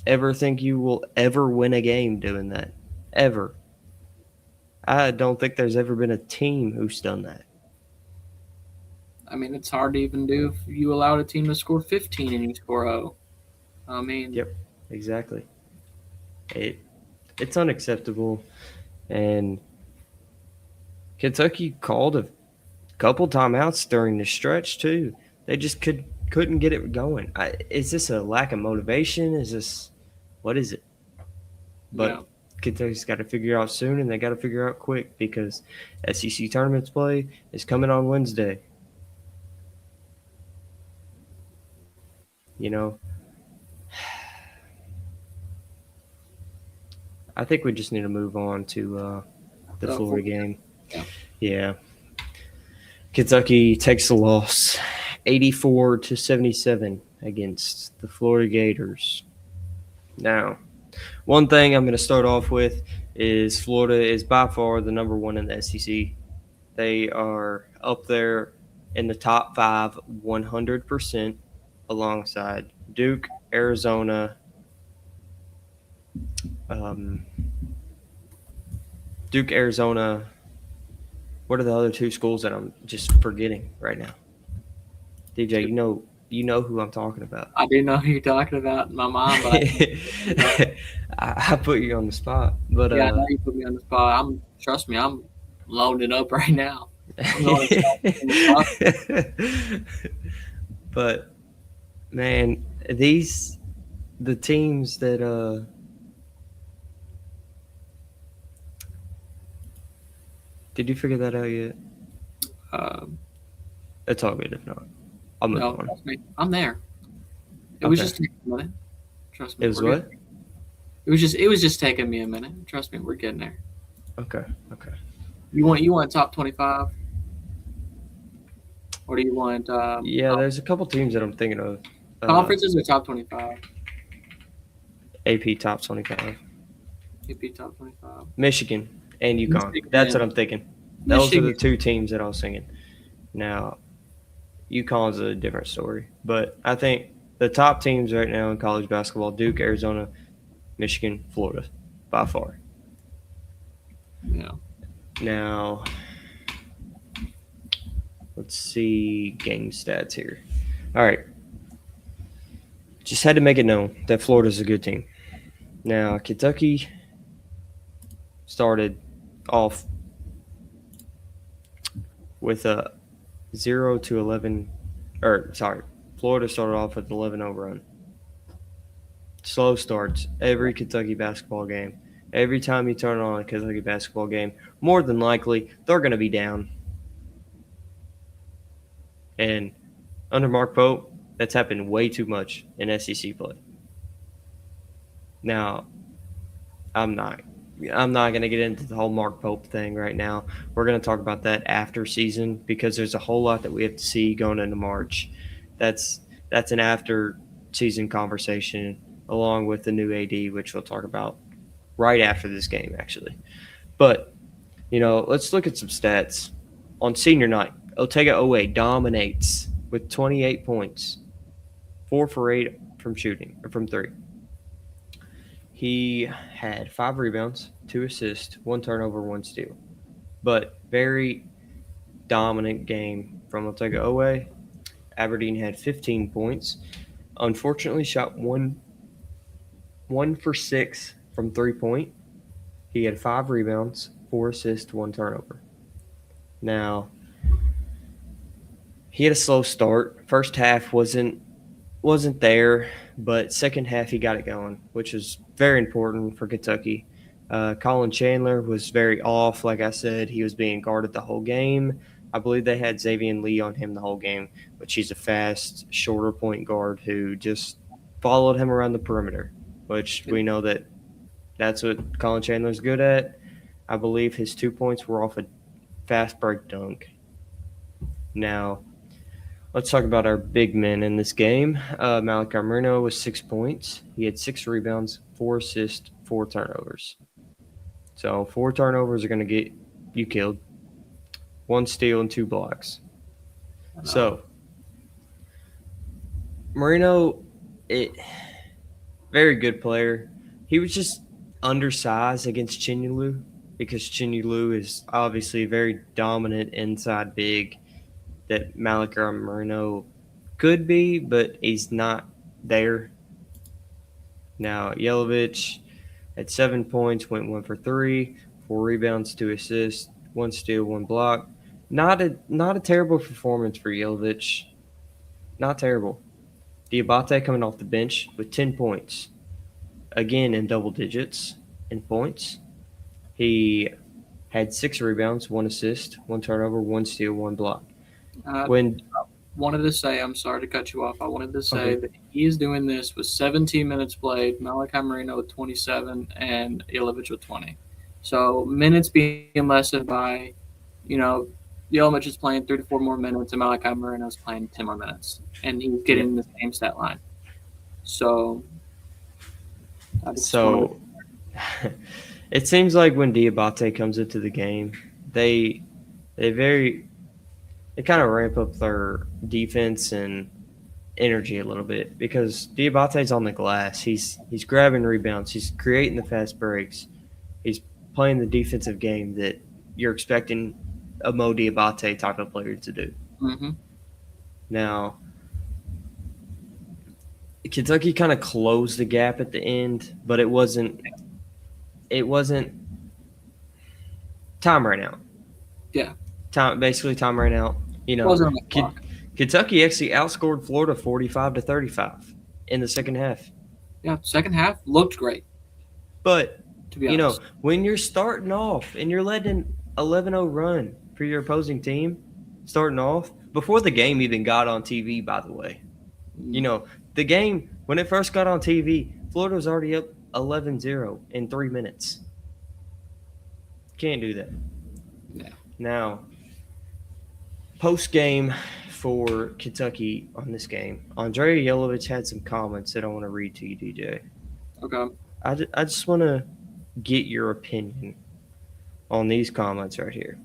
ever think you will ever win a game doing that. Ever. I don't think there's ever been a team who's done that. I mean, it's hard to even do if you allowed a team to score 15 and you score 0. I mean. Yep, exactly. It's unacceptable. And Kentucky called a couple timeouts during the stretch, too. They just couldn't get it going. Is this a lack of motivation? What is it? But Kentucky's got to figure out soon, and they got to figure out quick because SEC tournaments play is coming on Wednesday. I think we just need to move on to the Florida game. Yeah. Kentucky takes a loss, 84-77 against the Florida Gators. Now, one thing I'm going to start off with is Florida is by far the number one in the SEC. They are up there in the top 5 100% alongside Duke, Arizona, what are the other 2 schools that I'm just forgetting right now? DJ, you know who I'm talking about. I do know who you're talking about in my mind, but I put you on the spot. But I know you put me on the spot. Trust me, I'm loaded up right now. But man, the teams that did you figure that out yet? It's all good if not. I'll move on. Trust me, I'm there. It was just taking a minute. Trust me. It was what? It was just taking me a minute. Trust me, we're getting there. Okay. You want top 25? Or do you want Yeah, there's a couple teams that I'm thinking of. conferences or top 25? AP top 25. AP top 25. Michigan and UConn. Michigan. That's what I'm thinking. Those are the Michigan. two teams that I was thinking. Now, UConn's a different story. But I think the top teams right now in college basketball, Duke, Arizona, Michigan, Florida, by far. Yeah. Now, let's see game stats here. All right. Just had to make it known that Florida's a good team. Now, Kentucky started off with a 0-11 Florida started off with an 11-0 run. Slow starts every Kentucky basketball game. Every time you turn on a Kentucky basketball game, more than likely they're going to be down. And under Mark Pope, that's happened way too much in SEC play. Now, I'm not going to get into the whole Mark Pope thing right now. We're going to talk about that after season because there's a whole lot that we have to see going into March. That's an after season conversation along with the new AD, which we'll talk about right after this game, actually. But, let's look at some stats. On senior night, Otega Owe dominates with 28 points, 4 for 8 from shooting, or from 3. He had 5 rebounds, 2 assists, 1 turnover, 1 steal. But very dominant game from Otega Owe. Aberdeen had 15 points. Unfortunately, shot 1 for 6 from 3-point. He had 5 rebounds, 4 assists, 1 turnover. Now, he had a slow start. First half wasn't there, but second half he got it going, which is very important for Kentucky. Colin Chandler was very off. Like I said, he was being guarded the whole game. I believe they had Xavier Lee on him the whole game, but he's a fast, shorter point guard who just followed him around the perimeter, which we know that's what Colin Chandler's good at. I believe his 2 points were off a fast break dunk. Now, let's talk about our big men in this game. Malachi Murno was 6 points. He had 6 rebounds, 4 assists, 4 turnovers. So 4 turnovers are going to get you killed. 1 steal and 2 blocks. So Marino, very good player. He was just undersized against Chinyelu because Chinyelu is obviously a very dominant inside big that Malachi Marino could be, but he's not there. Now, Yelovich at 7 points, went 1 for 3, 4 rebounds, 2 assists, 1 steal, 1 block. Not a terrible performance for Yelovich. Not terrible. Diabate coming off the bench with 10 points. Again, in double digits in points. He had 6 rebounds, 1 assist, 1 turnover, 1 steal, 1 block. Wanted to say, I'm sorry to cut you off. I wanted to say that he is doing this with 17 minutes played, Malachi Marino with 27, and Yelovich with 20. So minutes being lessened by, Yelovich is playing 3 to 4 more minutes, and Malachi Marino is playing 10 more minutes, and he's getting the same stat line. So it seems like when Diabate comes into the game, they kind of ramp up their defense and energy a little bit because Diabate's on the glass. He's grabbing rebounds. He's creating the fast breaks. He's playing the defensive game that you're expecting a Mo Diabate type of player to do. Mm-hmm. Now, Kentucky kind of closed the gap at the end, but it wasn't time ran out. Yeah. Basically time ran out. Kentucky actually outscored Florida 45-35 in the second half. Yeah, second half looked great. But, to be honest, when you're starting off and you're letting an 11-0 run for your opposing team, starting off, before the game even got on TV, by the way. The game, when it first got on TV, Florida was already up 11-0 in 3 minutes. Can't do that. Yeah. Now, post-game, for Kentucky on this game. Andrea Yelovich had some comments that I want to read to you, DJ. Okay. I just want to get your opinion on these comments right here.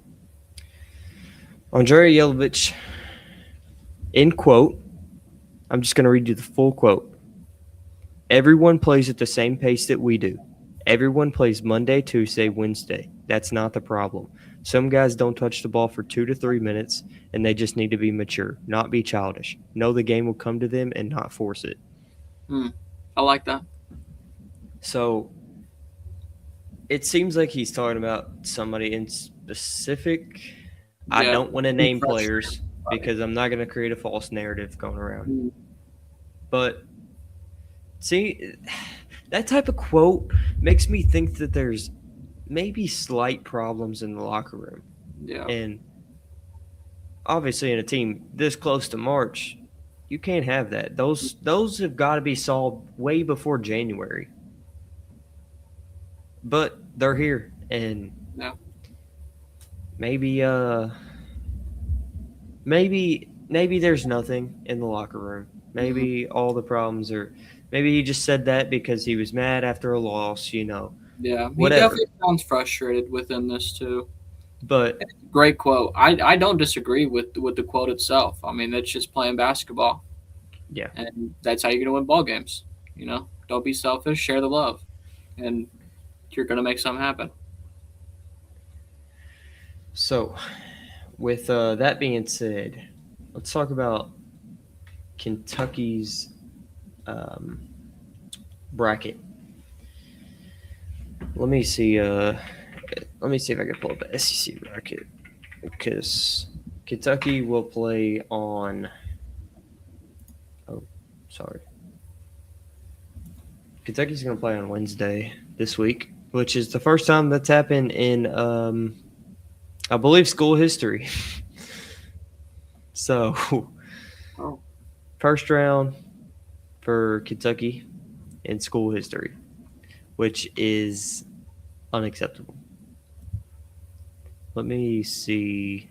Andrea Yelovich, in quote, I'm just going to read you the full quote. Everyone plays at the same pace that we do. Everyone plays Monday, Tuesday, Wednesday. That's not the problem. Some guys don't touch the ball for 2 to 3 minutes, and they just need to be mature, not be childish. Know the game will come to them and not force it. I like that. So it seems like he's talking about somebody in specific. Yeah, I don't want to name players because I'm not going to create a false narrative going around. But see, that type of quote makes me think that there's maybe slight problems in the locker room. Yeah. And obviously in a team this close to March, you can't have that. Those have got to be solved way before January. But they're here, and maybe there's nothing in the locker room. Maybe all the problems are – maybe he just said that because he was mad after a loss, you know. Yeah, Whatever. He definitely sounds frustrated within this too. But great quote. I don't disagree with the quote itself. I mean, that's just playing basketball. Yeah. And that's how you're going to win ball games. You know, don't be selfish, share the love. And you're going to make something happen. So, with that being said, let's talk about Kentucky's bracket. Let me see if I can pull up the SEC bracket because Kentucky will play on. Oh, sorry. Kentucky's going to play on Wednesday this week, which is the first time that's happened in, I believe, school history. So, first round for Kentucky in school history, which is unacceptable. Let me see.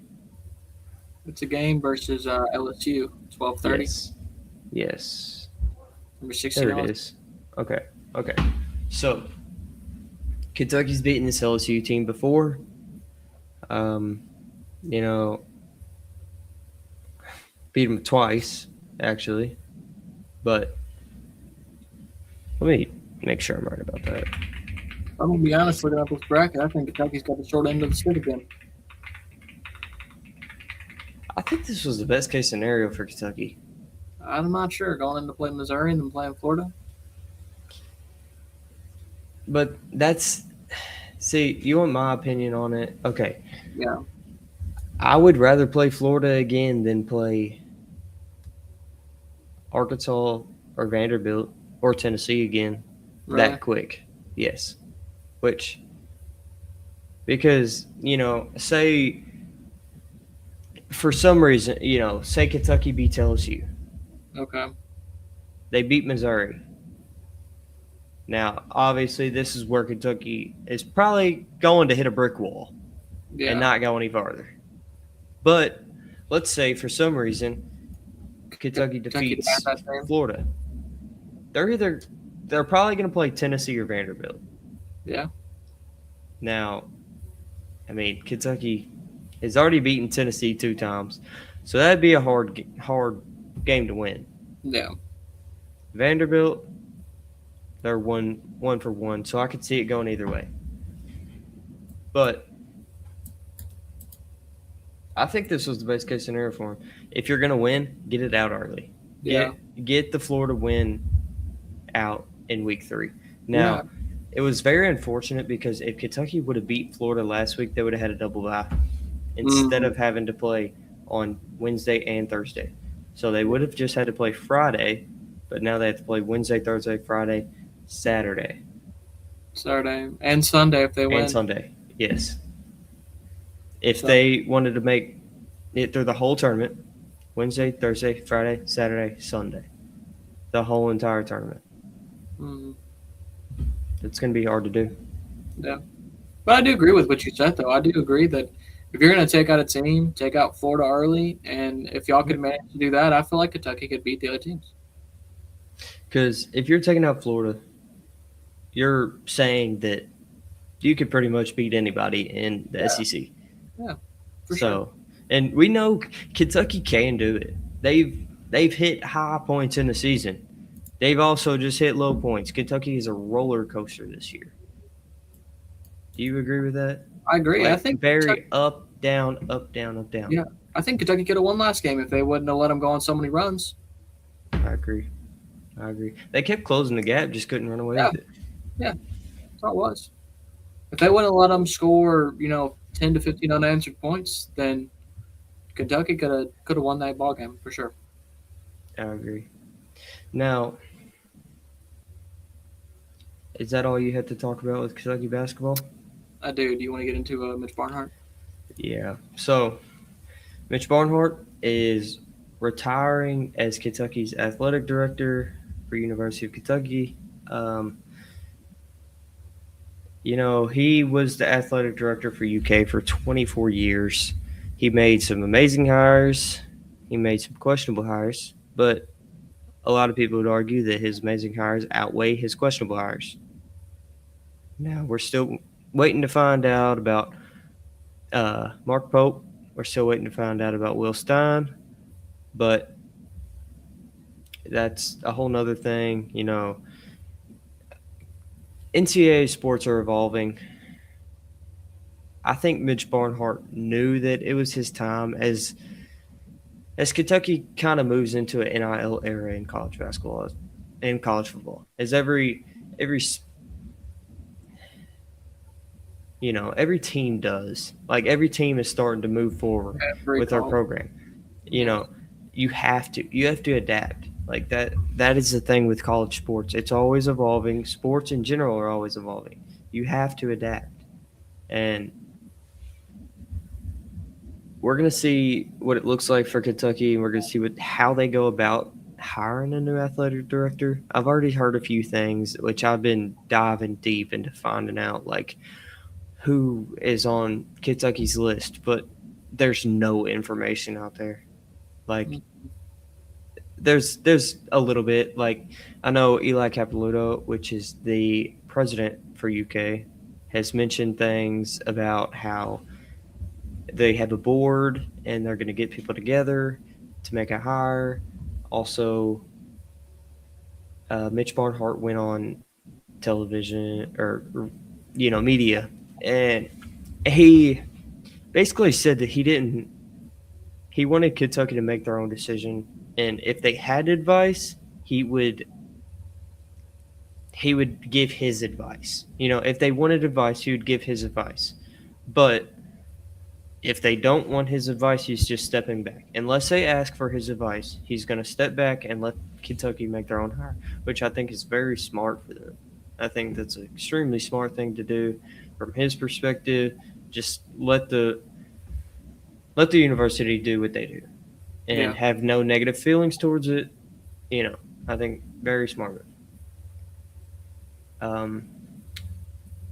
It's a game versus LSU, 12:30. Yes. Number 16. There it is. Okay. So, Kentucky's beaten this LSU team before. You know, beat them twice, actually. But let me make sure I'm right about that. I'm going to be honest, looking at this bracket, I think Kentucky's got the short end of the stick again. I think this was the best case scenario for Kentucky. I'm not sure. Going into play Missouri and then playing Florida. But see, you want my opinion on it? Okay. Yeah. I would rather play Florida again than play Arkansas or Vanderbilt or Tennessee again that quick. Yes. Because, you know, say for some reason, you know, say Kentucky beats LSU. Okay. They beat Missouri. Now, obviously, this is where Kentucky is probably going to hit a brick wall and not go any farther. But let's say for some reason Kentucky defeats Florida. They're probably going to play Tennessee or Vanderbilt. Yeah. Now, I mean, Kentucky has already beaten Tennessee 2 times, so that'd be a hard game to win. Yeah. Vanderbilt, they're one for one, so I could see it going either way. But I think this was the best case scenario for them. If you're going to win, get it out early. Yeah. Get the Florida win out in week 3. Now, it was very unfortunate because if Kentucky would have beat Florida last week, they would have had a double bye instead of having to play on Wednesday and Thursday. So they would have just had to play Friday, but now they have to play Wednesday, Thursday, Friday, Saturday. And Sunday if they win. And Sunday, yes. If they wanted to make it through the whole tournament, Wednesday, Thursday, Friday, Saturday, Sunday, the whole entire tournament. It's going to be hard to do. Yeah. But I do agree with what you said, though. I do agree that If you're going to take out a team, take out Florida early, and if y'all could Yep. manage to do that, I feel like Kentucky could beat the other teams. Because if you're taking out Florida, you're saying that you could pretty much beat anybody in the Yeah, SEC. yeah, for sure. So, and we know Kentucky can do it. They've hit high points in the season. They've also just hit low points. Kentucky is a roller coaster this year. Do you agree with that? I agree. I Like think Kentucky, very up, down, up, down, up, down. yeah, I think Kentucky could have won last game if they wouldn't have let them go on so many runs. I agree. I agree. They kept closing the gap, just couldn't run away Yeah, with it. yeah, that's all it was. If they wouldn't have let them score, 10 to 15 unanswered points, then Kentucky could have won that ball game for sure. I agree. Now, is that all you had to talk about with Kentucky basketball? I do. Do you want to get into Mitch Barnhart? Yeah. So, Mitch Barnhart is retiring as Kentucky's athletic director for University of Kentucky. Um, he was the athletic director for UK for 24 years. He made some amazing hires. He made some questionable hires, but a lot of people would argue that his amazing hires outweigh his questionable hires. Now, we're still waiting to find out about Mark Pope. We're still waiting to find out about Will Stein, but that's a whole nother thing. NCAA sports are evolving. I think Mitch Barnhart knew that it was his time as Kentucky kind of moves into an NIL era in college basketball and college football. As every team does. Like every team is starting to move forward with our program. You have to adapt. Like that is the thing with college sports. It's always evolving. Sports in general are always evolving. You have to adapt. And we're going to see what it looks like for Kentucky, and we're going to see how they go about hiring a new athletic director. I've already heard a few things, which I've been diving deep into finding out, like who is on Kentucky's list, but there's no information out there. Like there's a little bit. Like I know Eli Capilouto, which is the president for UK, has mentioned things about how they have a board and they're going to get people together to make a hire. Also, Mitch Barnhart went on television or media, and he basically said that he wanted Kentucky to make their own decision, and if they had advice, he would give his advice. If they wanted advice, he would give his advice. But if they don't want his advice, he's just stepping back. Unless they ask for his advice, he's going to step back and let Kentucky make their own hire, which I think is very smart for them. I think that's an extremely smart thing to do from his perspective. Just let the university do what they do and have no negative feelings towards it. I think very smart.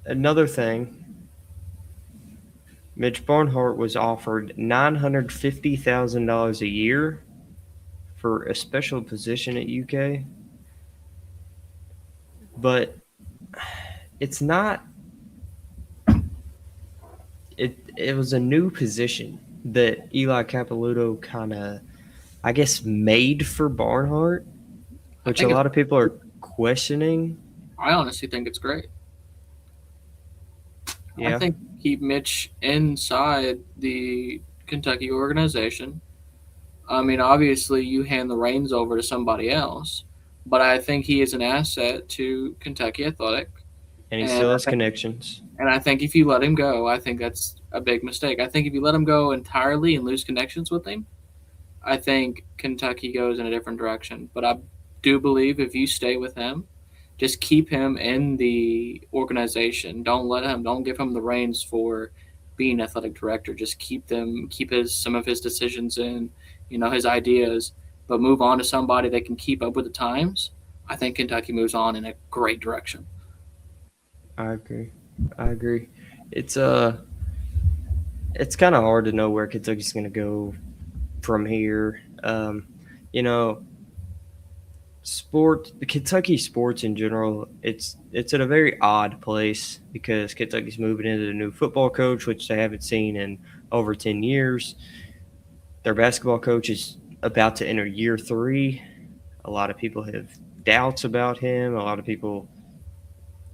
Another thing, Mitch Barnhart was offered $950,000 a year for a special position at UK, but it's not. It was a new position that Eli Capilouto kind of, I guess, made for Barnhart, which a lot of people are questioning. I honestly think it's great. Yeah. I think keep Mitch inside the Kentucky organization. I mean, obviously, you hand the reins over to somebody else, but I think he is an asset to Kentucky Athletic. And he still has connections. And I think if you let him go, I think that's a big mistake. I think if you let him go entirely and lose connections with him, I think Kentucky goes in a different direction. But I do believe if you stay with him, just keep him in the organization. Don't give him the reins for being athletic director. Just keep some of his decisions in, his ideas, but move on to somebody that can keep up with the times. I think Kentucky moves on in a great direction. I agree. It's it's kind of hard to know where Kentucky's going to go from here. You know, the Kentucky sports in general, it's at a very odd place because Kentucky's moving into a new football coach, which they haven't seen in over 10 years. Their basketball coach is about to enter year 3. A lot of people have doubts about him. A lot of people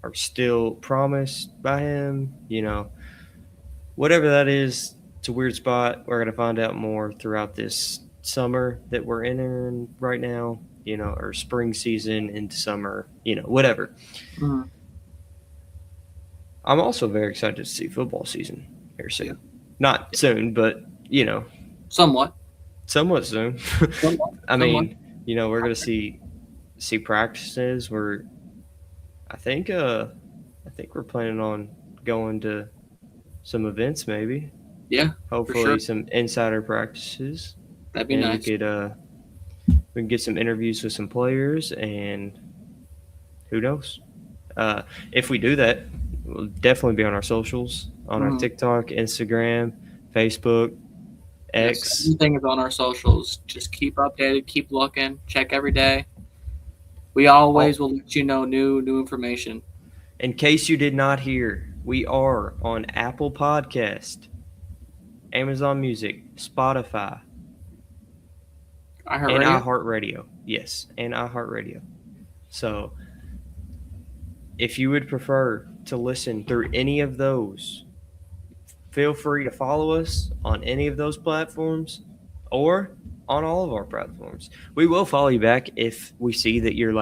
are still promised by him. Whatever that is, it's a weird spot. We're going to find out more throughout this summer that we're in right now, or spring season into summer, whatever. Mhm. I'm also very excited to see football season here soon. Yeah. Not soon, but, Somewhat somewhat soon. Somewhat. I mean, we're going to see practices. I think we're planning on going to some events maybe. Yeah, Hopefully sure. some insider practices. That'd be And nice. we can get some interviews with some players, and who knows? If we do that, we'll definitely be on our socials, on our Mhm. TikTok, Instagram, Facebook, Yes, X. everything is on our socials. Just keep updated, keep looking, check every day. We always will let you know new information. In case you did not hear, we are on Apple Podcast, Amazon Music, Spotify, I heard and radio. iHeartRadio. Yes, and iHeartRadio. So if you would prefer to listen through any of those, feel free to follow us on any of those platforms or on all of our platforms. We will follow you back if we see that you're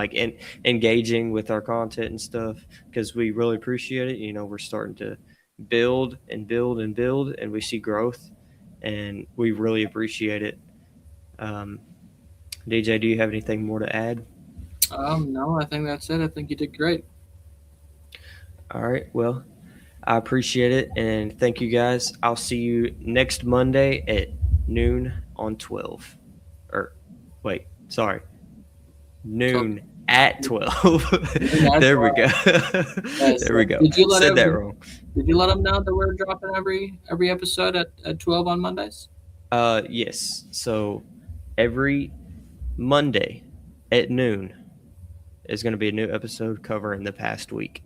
engaging with our content and stuff, because we really appreciate it. We're starting to build and build and build, and we see growth, and we really appreciate it. DJ, do you have anything more to add? No, I think that's it. I think you did great. All right. Well, I appreciate it, and thank you guys. I'll see you next Monday at noon on 12. Noon at 12. There we go. Yes. There we go. Did you let Said that every- wrong. Did you let them know that we're dropping every episode at 12 on Mondays? Yes. So every Monday at noon is going to be a new episode covering the past week.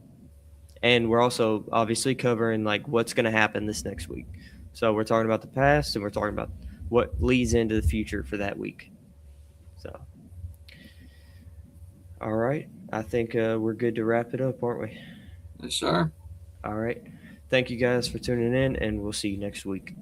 And we're also obviously covering what's going to happen this next week. So we're talking about the past, and we're talking about what leads into the future for that week. So, all right. I think we're good to wrap it up, aren't we? Yes, sir. All right. Thank you guys for tuning in, and we'll see you next week.